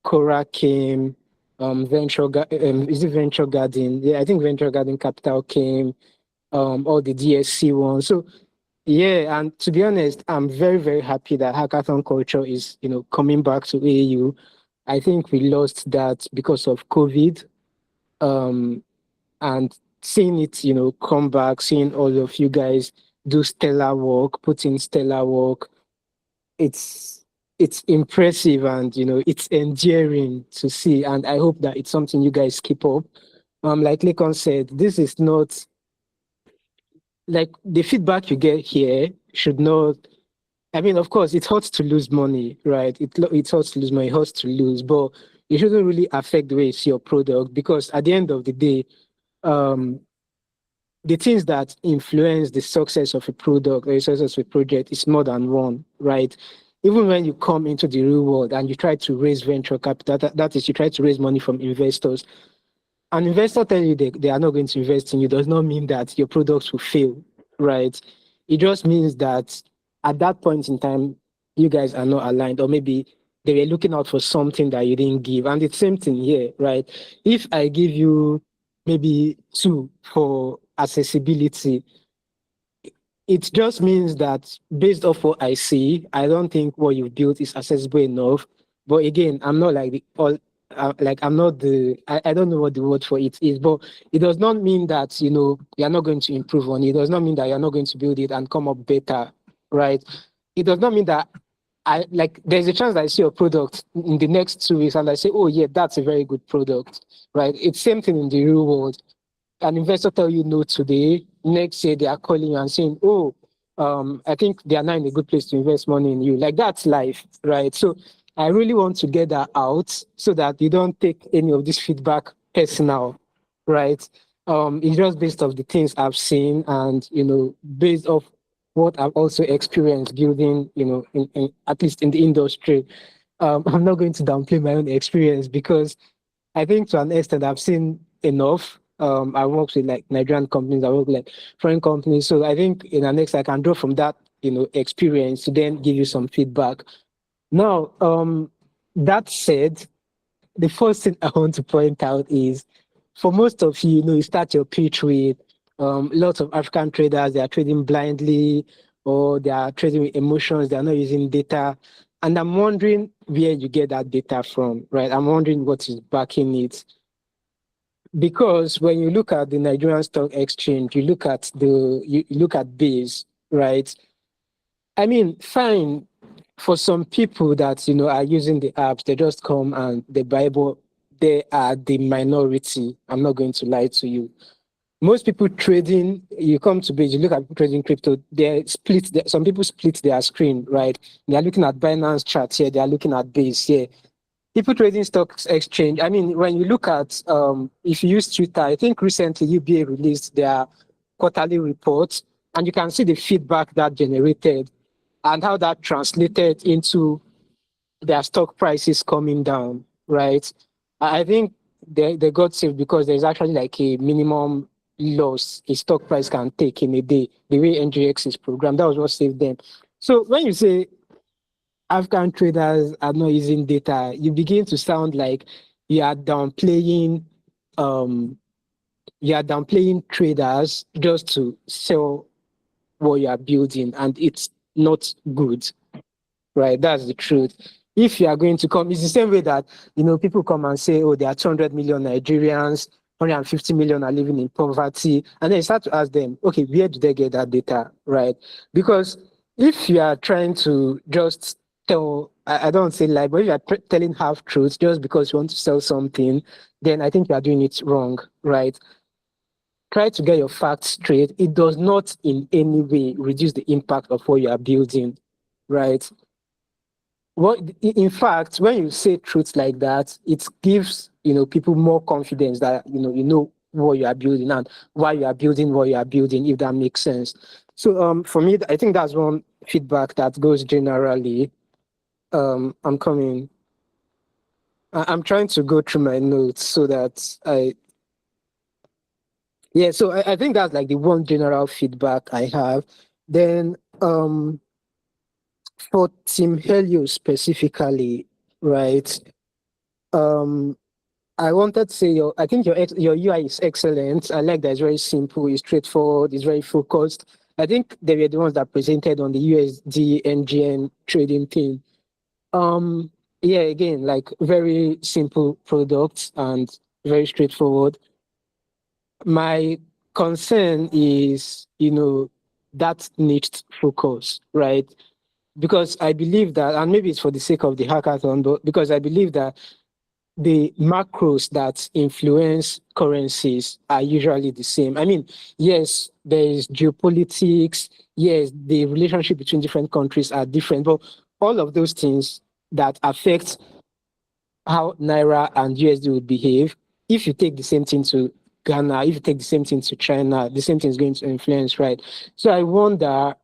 Cora came, is it Venture Garden? Yeah, I think Venture Garden Capital came, all the DSC ones. So yeah, and to be honest, I'm very, very happy that hackathon culture is, coming back to AU. I think we lost that because of COVID. And seeing it, come back, seeing all of you guys do stellar work, put in stellar work, it's impressive, and it's endearing to see. And I hope that it's something you guys keep up. Like Lekon said, this is not like the feedback you get here should not. I mean, of course, it hurts to lose money, right? It hurts to lose money, it hurts to lose, but it shouldn't really affect the way you see your product, because at the end of the day, um, the things that influence the success of a product or the success of a project is more than one, right? Even when you come into the real world and you try to raise venture capital, that is, you try to raise money from investors, an investor tell you they are not going to invest in you does not mean that your products will fail, right? It just means that at that point in time, you guys are not aligned, or maybe they were looking out for something that you didn't give. And it's the same thing here, right? If I give you maybe 2 for accessibility, it just means that based off what I see, I don't think what you've built is accessible enough. But again, I'm not like the all like I'm not the I don't know what the word for it is, but it does not mean that you're not going to improve on it. It does not mean that you're not going to build it and come up better, right? It does not mean that there's a chance that I see a product in the next 2 weeks and I say, oh yeah, that's a very good product, right? It's same thing in the real world. An investor tell you no today, next year they are calling you and saying, oh, I think they are not in a good place to invest money in you. Like that's life, right? So I really want to get that out so that you don't take any of this feedback personal, right? It's just based off the things I've seen and, based off what I've also experienced building, in at least in the industry. I'm not going to downplay my own experience because I think to an extent I've seen enough. I work with like Nigerian companies, I work with like foreign companies. So I think in the next I can draw from that, experience to then give you some feedback. Now, that said, the first thing I want to point out is for most of you, you start your pitch with lots of African traders, they are trading blindly or they are trading with emotions, they are not using data. And I'm wondering where you get that data from, right? I'm wondering what is backing it. Because when you look at the Nigerian Stock Exchange, you look at Bayse, right? I mean, fine, for some people that are using the apps, they just come and they buy, but they are the minority. I'm not going to lie to you. Most people trading, you come to Bayse, you look at people trading crypto, some people split their screen, right? They are looking at Binance charts here, they are looking at Bayse here. People trading stocks exchange. I mean, when you look at, if you use Twitter, I think recently UBA released their quarterly reports, and you can see the feedback that generated and how that translated into their stock prices coming down, right? I think they got saved because there's actually like a minimum loss a stock price can take in a day, the way NGX is programmed. That was what saved them. So when you say African traders are not using data, you begin to sound like you are downplaying traders just to sell what you are building, and it's not good, right? That's the truth. If you are going to come, it's the same way that people come and say, oh, there are 200 million Nigerians, 150 million are living in poverty, and then you start to ask them, okay, where do they get that data, right? Because if you are trying to just tell, I don't say lie, but if you are telling half truths just because you want to sell something, then I think you are doing it wrong, right? Try to get your facts straight. It does not in any way reduce the impact of what you are building, right? In fact, when you say truths like that, it gives people more confidence that you know what you are building and why you are building what you are building, if that makes sense. So for me, I think that's one feedback that goes generally. I'm coming. I'm trying to go through my notes so that so I think that's like the one general feedback I have. Then for Team Helio specifically, right? I wanted to say I think your UI is excellent. I like that it's very simple, it's straightforward, it's very focused. I think they were the ones that presented on the USD NGN trading thing. Again, like very simple products and very straightforward. My concern is, that niche focus, right? Because I believe that, and maybe it's for the sake of the hackathon, but because I believe that the macros that influence currencies are usually the same. I mean, yes, there is geopolitics, yes, the relationship between different countries are different, but all of those things that affect how Naira and USD would behave, if you take the same thing to Ghana, if you take the same thing to China, the same thing is going to influence, right? So I wonder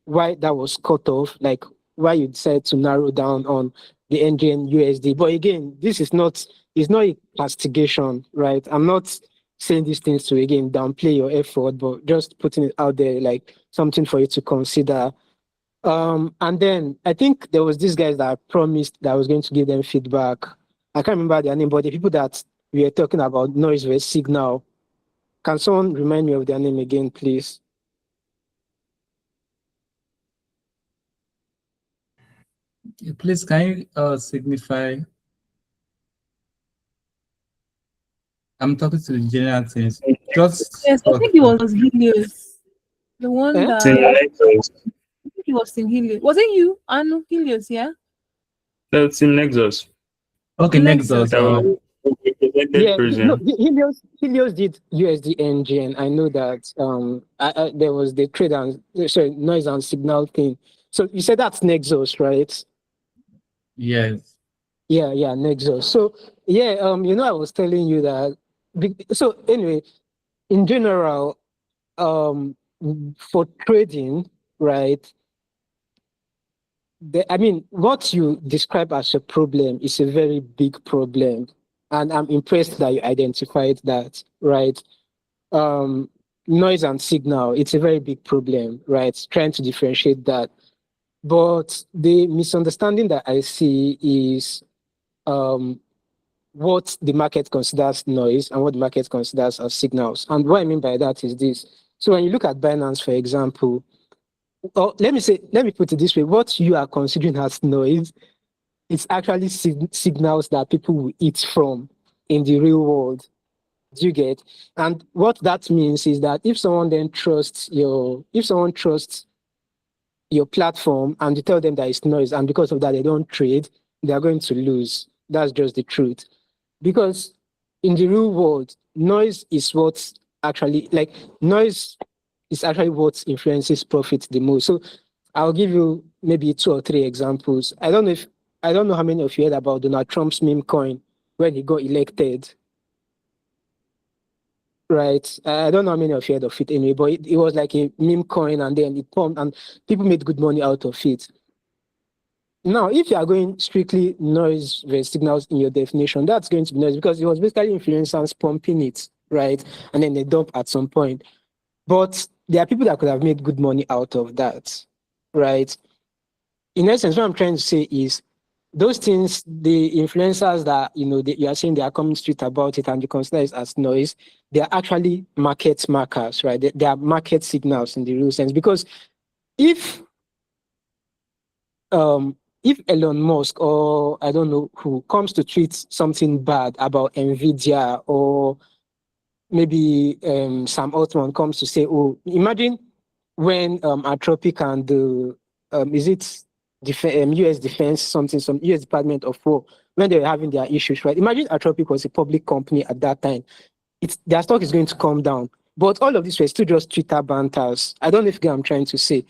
why that was cut off, like why you decided to narrow down on the engine USD. But again, this is not, it's not a castigation, right? I'm not saying these things to, again, downplay your effort, but just putting it out there, like something for you to consider. And then I think there was these guys that I promised that I was going to give them feedback. I can't remember their name, but the people that we were talking about noise versus signal. Can someone remind me of their name again, please? Please, can you signify? I'm talking to the general things. Just Yes, I think it was Helios. The one Eh? that I think it was in Helios. Was it you? Anu Helios, yeah? That's in Nexus. Okay, Nexus. That was Yeah, prison. no, Helios did USD engine. I know that. There was the trade and sorry, noise and signal thing. So you said that's Nexus, right? Yes. Yeah, Nexus. So yeah, I was telling you that. So anyway, in general, for trading, right? I mean, what you describe as a problem is a very big problem, and I'm impressed that you identified that, right? Um, Noise and signal, it's a very big problem, right? Trying to differentiate that. But the misunderstanding that I see is what the market considers noise and what the market considers as signals. And what I mean by that is this. So when you look at Binance, for example, or let me put it this way, what you are considering as noise, it's actually signals that people will eat from in the real world. Do you get? And what that means is that if someone trusts your platform and you tell them that it's noise, and because of that they don't trade, they are going to lose. That's just the truth. Because in the real world, noise is what influences profit the most. So I'll give you maybe 2 or 3 examples. I don't know how many of you heard about Donald Trump's meme coin when he got elected. Right. I don't know how many of you heard of it anyway, but it was like a meme coin and then it pumped and people made good money out of it. Now, if you are going strictly noise versus signals in your definition, that's going to be noise because it was basically influencers pumping it, right? And then they dump at some point. But there are people that could have made good money out of that, right? In essence, what I'm trying to say is those things, the influencers that, you are saying they are coming straight about it and you consider it as noise, they are actually market markers, right? They are market signals in the real sense. Because if Elon Musk or I don't know who comes to tweet something bad about Nvidia, or maybe Sam Altman comes to say, oh, imagine when Atropic and the US Defense some US Department of War, when they were having their issues, right? Imagine Atropic was a public company at that time. Their stock is going to come down. But all of this was still just Twitter banters. I don't know if you get what I'm trying to say.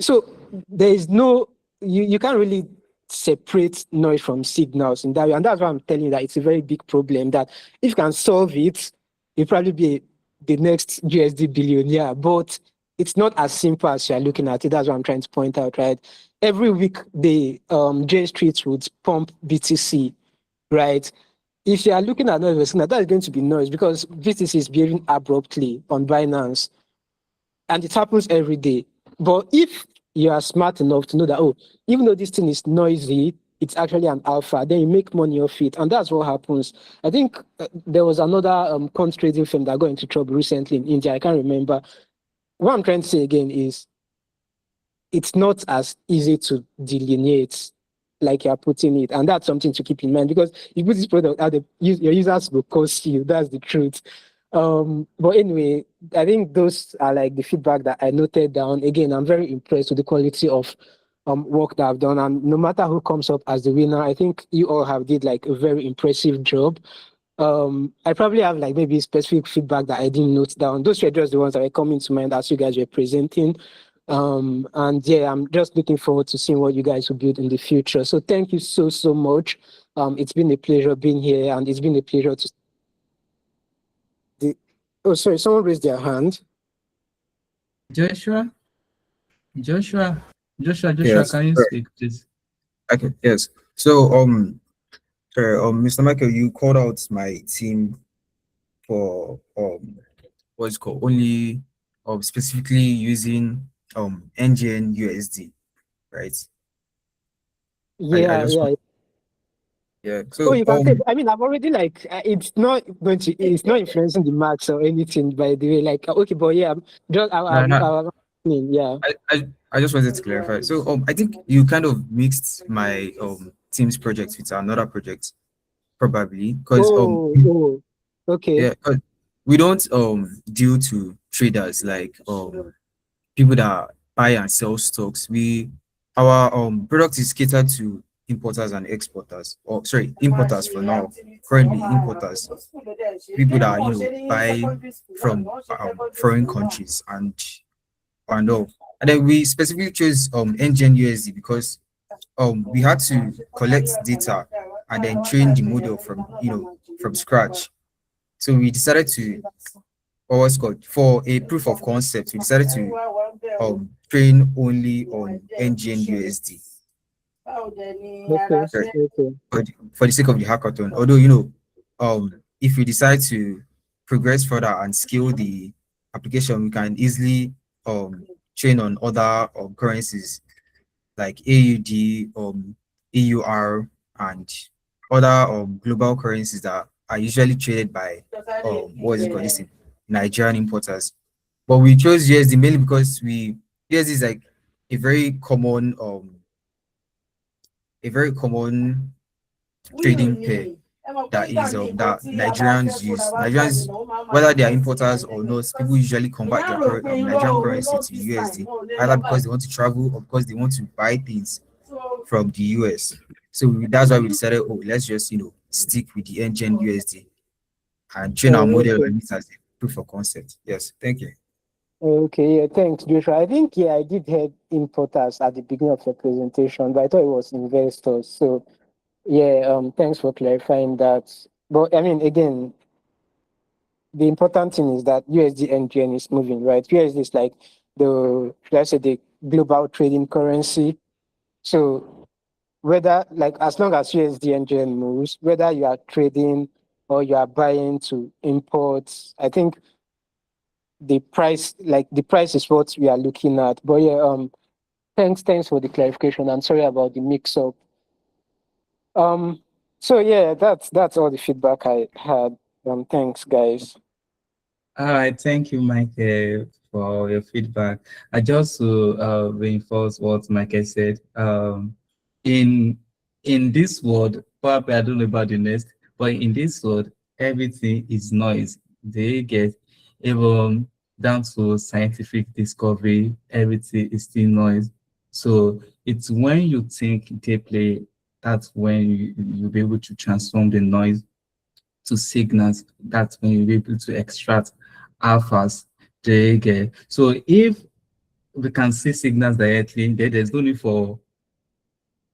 So there is no, you can't really separate noise from signals in that way. And that's why I'm telling you that it's a very big problem, that if you can solve it, you'll probably be the next USD billionaire. But it's not as simple as you're looking at it. That's what I'm trying to point out, right? Every week, the J Street would pump BTC, right? If you are looking at noise, that is going to be noise because BTC is behaving abruptly on Binance. And it happens every day. But if you are smart enough to know that, oh, even though this thing is noisy, it's actually an alpha, then you make money off it. And that's what happens. I think there was another quant trading firm that got into trouble recently in India. I can't remember. What I'm trying to say again is it's not as easy to delineate like you're putting it. And that's something to keep in mind because you put this product out, your users will cost you. That's the truth. But anyway, I think those are like the feedback that I noted down. Again, I'm very impressed with the quality of work that I've done. And no matter who comes up as the winner, I think you all have did like a very impressive job. I probably have like maybe specific feedback that I didn't note down. Those were just the ones that were coming to mind as you guys were presenting. And yeah, I'm just looking forward to seeing what you guys will build in the future. So thank you so much. It's been a pleasure being here, and it's been a pleasure to. Oh, sorry, someone raised their hand. Joshua, Yes. can you speak, please? Okay, yes. So sorry, Mr. Michael, you called out my team for what's it called, only specifically using NGN USD, right? I Yeah, just yeah. want, yeah. Oh, So you can say. I mean, I've already like it's not going to. It's not influencing the marks or anything. By the way, like okay, but yeah, just no, no, yeah. I just wanted to clarify. So I think you kind of mixed my team's project with another project, probably because Oh, okay. yeah, 'cause we don't deal to traders like people that buy and sell stocks. Our product is catered to importers and exporters, or sorry, importers for now. Currently, importers, people that buy from foreign countries and all. And then we specifically chose NGN USD because we had to collect data and then train the model from scratch. So we decided to, or what's called, for a proof of concept, we decided to train only on NGN USD. Okay. Right. Okay. For the sake of the hackathon. Although, if we decide to progress further and scale the application, we can easily train on other currencies like AUD, EUR, and other global currencies that are usually traded by what is it called, this thing, Nigerian importers. But we chose USD mainly because USD is like a very common trading pair that Nigerians use. Nigerians, whether they are importers or not, people usually convert their Nigerian currency to USD, either because they want to travel or because they want to buy things from the US. So that's why we decided, let's just stick with the NGN USD and train our Oh, model okay. on it as a proof of concept. Yes, thank you. Okay, yeah, thanks, Joshua. I think yeah, I did hear importers at the beginning of your presentation, but I thought it was investors. So yeah, thanks for clarifying that. But I mean, again, the important thing is that USD NGN is moving, right? USD is like let's say the global trading currency. So whether like as long as USD NGN moves, whether you are trading or you are buying to import, I think the price is what we are looking at. But yeah, thanks for the clarification. I'm sorry about the mix up. So yeah, that's all the feedback I had. Thanks, guys. All right, thank you, Michael, for your feedback. I just to reinforce what Michael said. In in this world, probably I don't know about the next, but in this world, everything is noise. They get even down to scientific discovery, everything is still noise. So it's when you think deeply, that's when you'll be able to transform the noise to signals. That's when you're able to extract alphas they get. So if we can see signals directly, there's no need for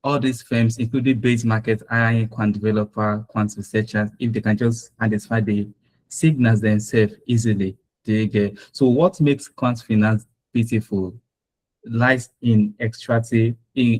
all these firms, including Bayse Market, AI, quant developer, quant researchers, if they can just identify the signals themselves easily, they get. So what makes quant finance beautiful lies in extracting,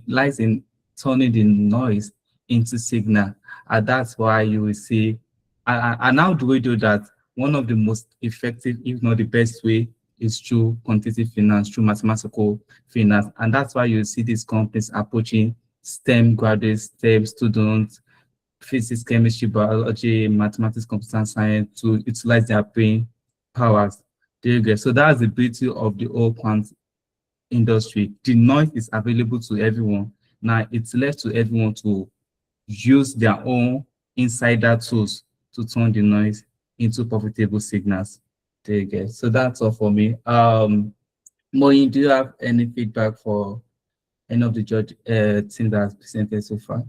lies in turning the noise into signal. And that's why you will see, and how do we do that? One of the most effective, if not the best way, is through quantitative finance, through mathematical finance. And that's why you see these companies approaching STEM graduates, STEM students, physics, chemistry, biology, mathematics, computer science to utilize their brain powers. There you go. So that's the beauty of the whole quant industry. The noise is available to everyone. Now it's left to everyone to use their own insider tools to turn the noise into profitable signals. There you go. So that's all for me. Moin, do you have any feedback for any of the judge team that has presented so far?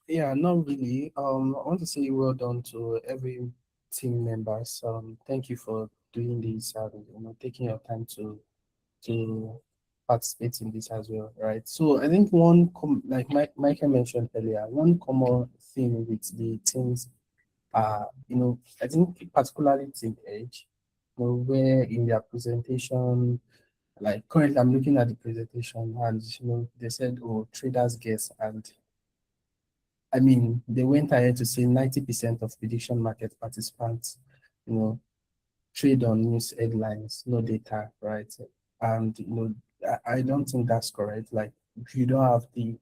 Yeah, not really. I want to say well done to every team members. Thank you for doing this and taking your time to participate in this as well, right? So I think like Michael mentioned earlier, one common thing with the teams I think particularly Team Edge, where in their presentation Like currently, I'm looking at the presentation, and they said, "Oh, traders guess," and I mean, they went ahead to say 90% of prediction market participants, you know, trade on news headlines, no data, right? And I don't think that's correct. Like, if you don't have the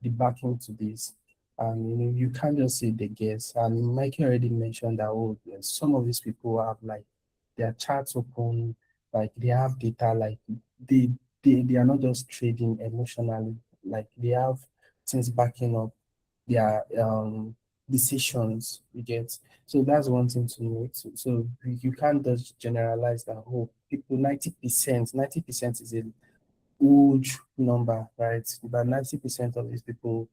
backing to this, and you can't just say they guess. And Mikey already mentioned that, oh, yes, some of these people have like their charts open, like they have data, like they they are not just trading emotionally, like they have things backing up their decisions, you get. So that's one thing to note. So you can't just generalize that, oh, people 90% is a huge number, right? But 90% of these people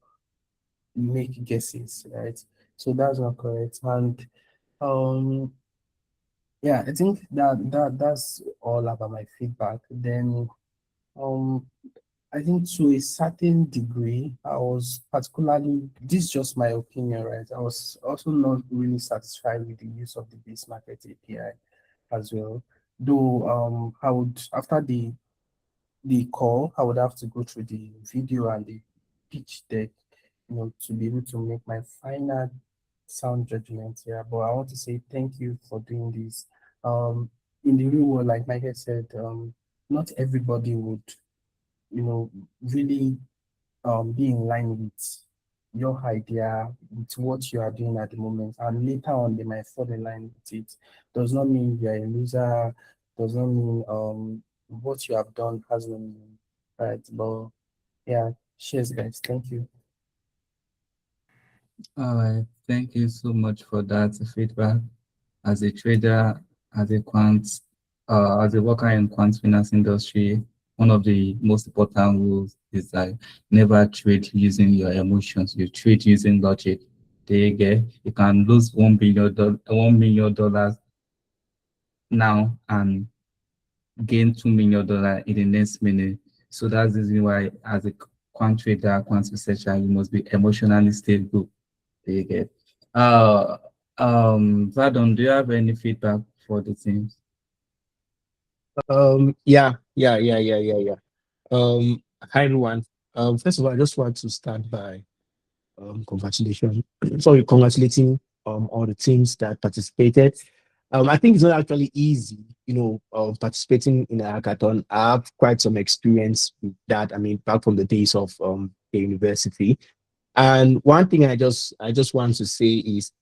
make guesses, right? So that's not correct. And um yeah, I think that's all about my feedback. Then um I think to a certain degree, I was particularly, this is just my opinion, right? I was also not really satisfied with the use of the base market API as well. Though I would, after the call, I would have to go through the video and the pitch deck, to be able to make my final sound judgment here. But I want to say thank you for doing this. In the real world, like Michael said, not everybody would, really be in line with your idea, with what you are doing at the moment, and later on they might fall in line with it. Does not mean you're a loser, does not mean what you have done has no meaning, right? But yeah, cheers, guys. Thank you. All right, thank you so much for that feedback. As a trader, as a as a worker in quant finance industry, one of the most important rules is that never trade using your emotions. You trade using logic. There you go. You can lose $1 million now and gain $2 million in the next minute. So that's the reason why, as a quant trader, quant researcher, you must be emotionally stable. There you go. Vadon, do you have any feedback for the teams? Yeah. Hi everyone. First of all, I just want to start by congratulating all the teams that participated. I think it's not actually easy, participating in a hackathon. I have quite some experience with that. I mean, back from the days of the university. And one thing I just want to say is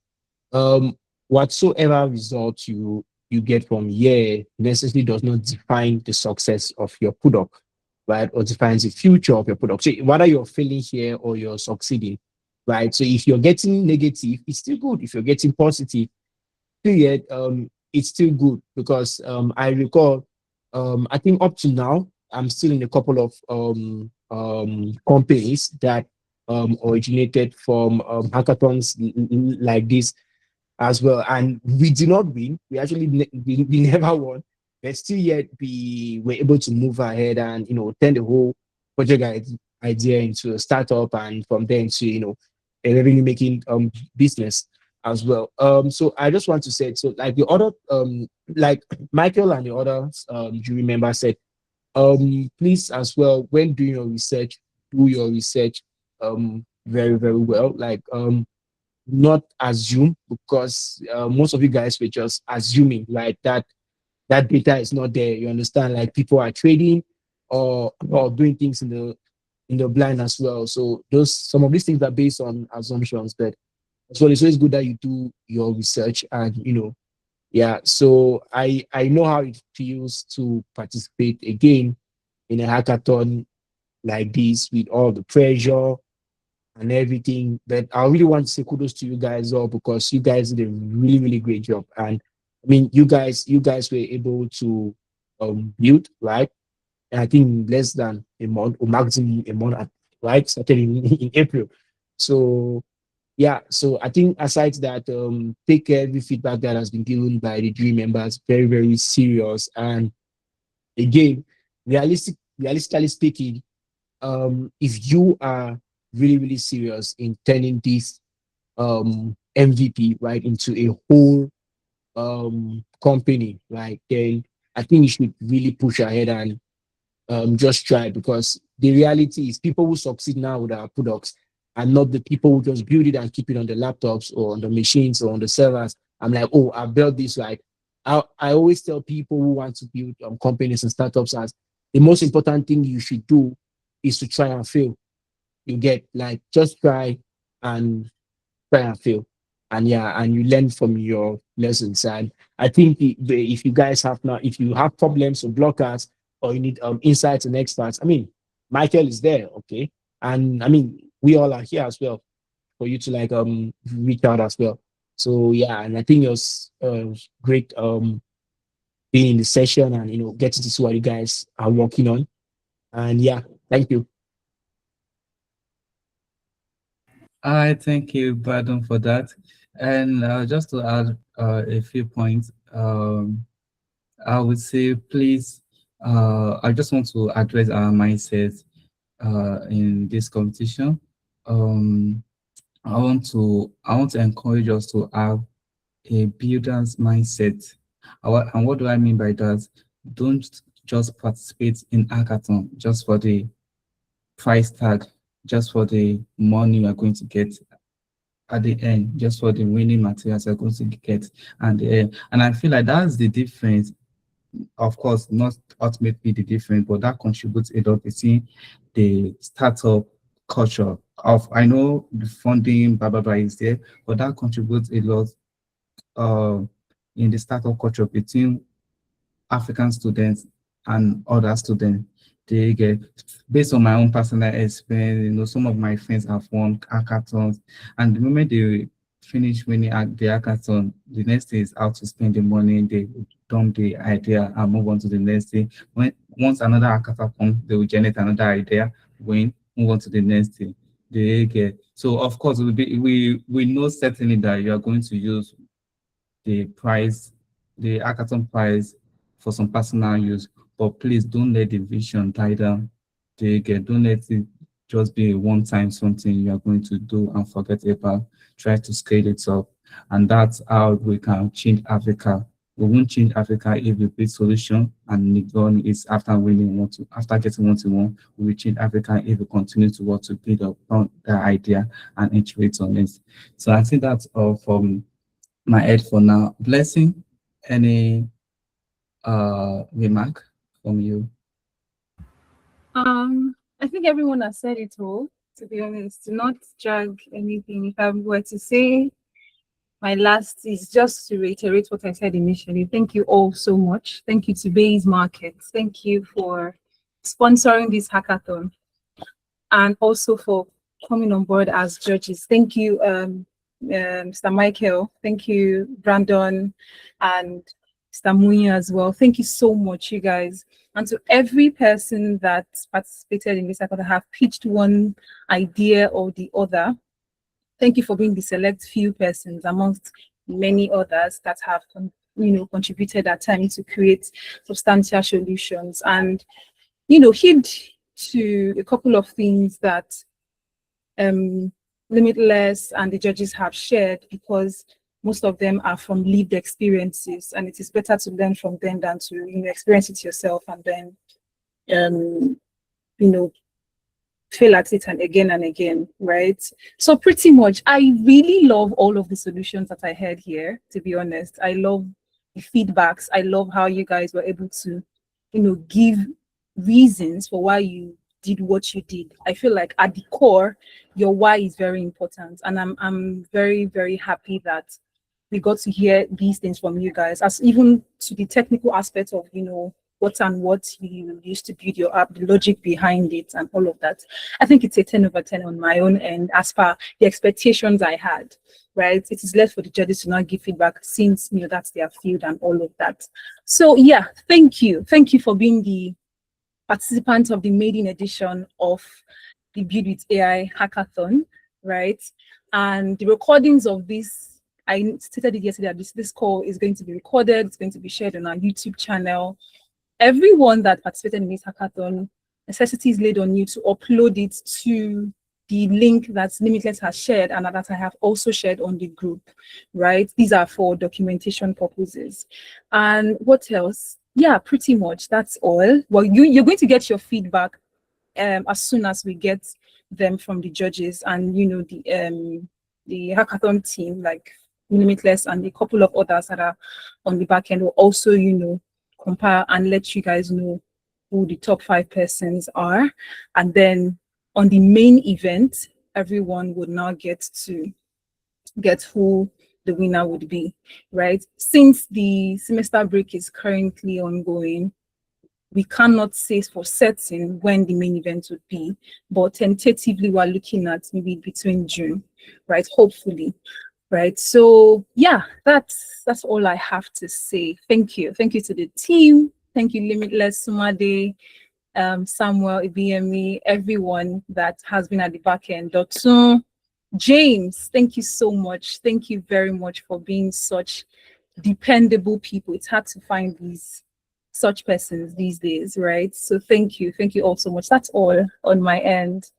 whatsoever result you get from here necessarily does not define the success of your product, right? Or defines the future of your product. So whether you're failing here or you're succeeding, right? So if you're getting negative, it's still good. If you're getting positive, period, it's still good because I recall, I think up to now, I'm still in a couple of companies that originated from hackathons like this as well. And we did not win. We actually we never won, but still yet we were able to move ahead and turn the whole project idea into a startup, and from there into a revenue making business as well. So I just want to say, so like the other like Michael and the other jury member said, please as well, when doing your research, do your research very, very well. Like not assume, because most of you guys were just assuming, right, that data is not there. You understand? Like people are trading or doing things in the blind as well. So some of these things are based on assumptions, but as well, it's always good that you do your research and yeah. So I know how it feels to participate again in a hackathon like this with all the pressure and everything. But I really want to say kudos to you guys all, because you guys did a really, really great job. And I mean, you guys were able to build, right? And I think less than a month or maximum a month, right? Started in April. So yeah, so I think aside that, take every feedback that has been given by the jury members very, very serious. And again, realistically speaking, if you are really, really serious in turning this MVP right into a whole company, right, then I think you should really push ahead and just try, because the reality is people who succeed now with our products are not the people who just build it and keep it on the laptops or on the machines or on the servers. I'm like, oh, I built this. Like, I always tell people who want to build companies and startups as the most important thing you should do is to try and fail. You get, like, just try and fail, and yeah, and you learn from your lessons. And I think if you guys have now, if you have problems or blockers, or you need insights and experts, I mean, Michael is there, okay, and I mean, we all are here as well for you to like reach out as well. So yeah, and I think it was great being in the session and getting to see what you guys are working on. And yeah, thank you. I thank you, Badon, for that. And just to add a few points, I would say, please, I just want to address our mindset in this competition. I want to encourage us to have a builder's mindset. And what do I mean by that? Don't just participate in hackathon just for the price tag, just for the money you are going to get at the end, just for the winning materials you're going to get at the end. And I feel like that's the difference. Of course, not ultimately the difference, but that contributes a lot between the startup culture of, I know the funding, blah, blah, blah is there, but that contributes a lot in the startup culture between African students and other students. They get, based on my own personal experience, some of my friends have won hackathons, and the moment they finish winning the hackathon, the next thing is how to spend the money. They dump the idea and move on to the next thing. Once another hackathon comes, they will generate another idea, move on to the next thing. They get, so of course we know certainly that you are going to use the hackathon prize for some personal use, but please don't let the vision die down. Don't let it just be a one-time something you are going to do and forget about. Try to scale it up, and that's how we can change Africa. We won't change Africa if we build solution and Nigon is after winning after getting 1-1. We will change Africa if we continue to work to build up on the idea and iterate on it. So I think that's all from my head for now. Blessing, any remark from you? I think everyone has said it all, to be honest. Do not drag anything. If I were to say my last is just to reiterate what I said initially. Thank you all so much. Thank you to Bayse Markets. Thank you for sponsoring this hackathon and also for coming on board as judges. Thank you, Mr. Michael. Thank you, Brandon, and Mr. Munya as well. Thank you so much, you guys. And to every person that participated in this hackathon, have pitched one idea or the other. Thank you for being the select few persons amongst many others that have contributed their time to create substantial solutions. And heed to a couple of things that Limitless and the judges have shared, because most of them are from lived experiences, and it is better to learn from them than to experience it yourself and then fail at it and again, right? So pretty much, I really love all of the solutions that I heard here, to be honest. I love the feedbacks. I love how you guys were able to, give reasons for why you did what you did. I feel like at the core, your why is very important. And I'm very, very happy that we got to hear these things from you guys, as even to the technical aspect of, what you used to build your app, the logic behind it and all of that. I think it's a 10/10 on my own end as per the expectations I had, right? It is left for the judges to not give feedback since, that's their field and all of that. So yeah, thank you. Thank you for being the participant of the maiden edition of the Build with AI Hackathon, right? And the recordings of this, I stated it yesterday, that this call is going to be recorded. It's going to be shared on our YouTube channel. Everyone that participated in this hackathon, necessity is laid on you to upload it to the link that Limitless has shared and that I have also shared on the group, right? These are for documentation purposes. And what else? yeah, pretty much that's all. Well, you're going to get your feedback as soon as we get them from the judges and the hackathon team, like Limitless and a couple of others that are on the back end will also compile and let you guys know who the top 5 persons are. And then on the main event, everyone would now get to get who the winner would be, right? Since the semester break is currently ongoing, we cannot say for certain when the main event would be, but tentatively we're looking at maybe between June, right? Hopefully, right? So yeah, that's all I have to say. Thank you to the team. Thank you, Limitless, Sumade, Samuel, Ibiemi, everyone that has been at the back end. Dotun, James, thank you so much. Thank you very much for being such dependable people. It's hard to find such persons these days, right? So thank you all so much. That's all on my end.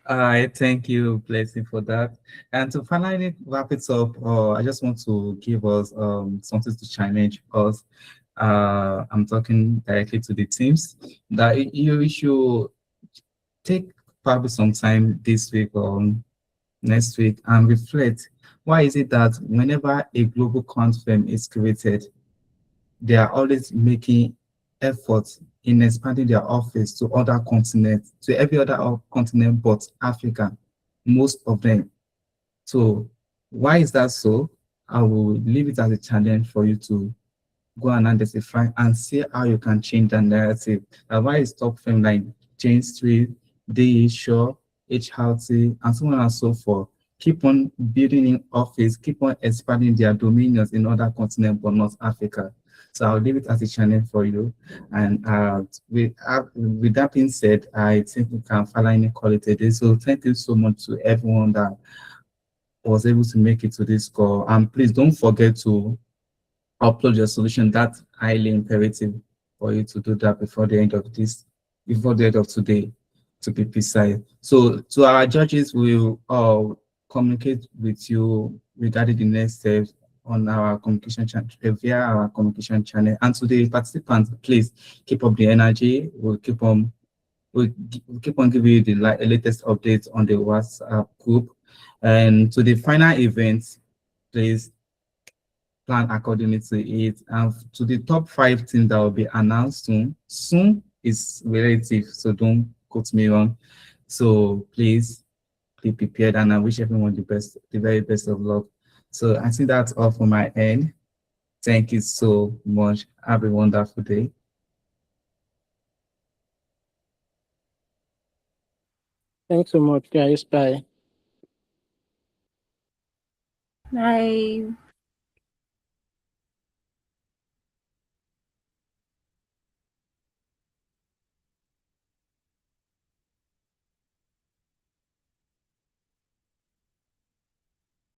I thank you, Blessing, for that. And to finally wrap it up, I just want to give us something to challenge us. I'm talking directly to the teams that you should take probably some time this week or next week and reflect. Why is it that whenever a global quant firm is created, they are always making efforts in expanding their office to other continents, to every other continent but Africa, most of them. So why is that so? I will leave it as a challenge for you to go and identify and see how you can change the narrative. Why is top firm like Jane Street, DE Shaw, HRT, and so on and so forth keep on building in office, keep on expanding their dominions in other continents but not Africa? So I'll leave it as a challenge for you. And with that being said, I think we can finally call it a day. So thank you so much to everyone that was able to make it to this call. And please don't forget to upload your solution. That's highly imperative for you to do that before the end of today, to be precise. So to our judges, we'll communicate with you regarding the next steps on our communication channel, via our communication channel. And to the participants, please keep up the energy. We'll keep on giving you the latest updates on the WhatsApp group. And to the final event, please plan accordingly to it. And to the top 5 teams that will be announced soon. Soon is relative, so don't quote me wrong. So please be prepared, and I wish everyone the very best of luck. So I think that's all from my end. Thank you so much. Have a wonderful day. Thanks so much, guys. Bye. Bye.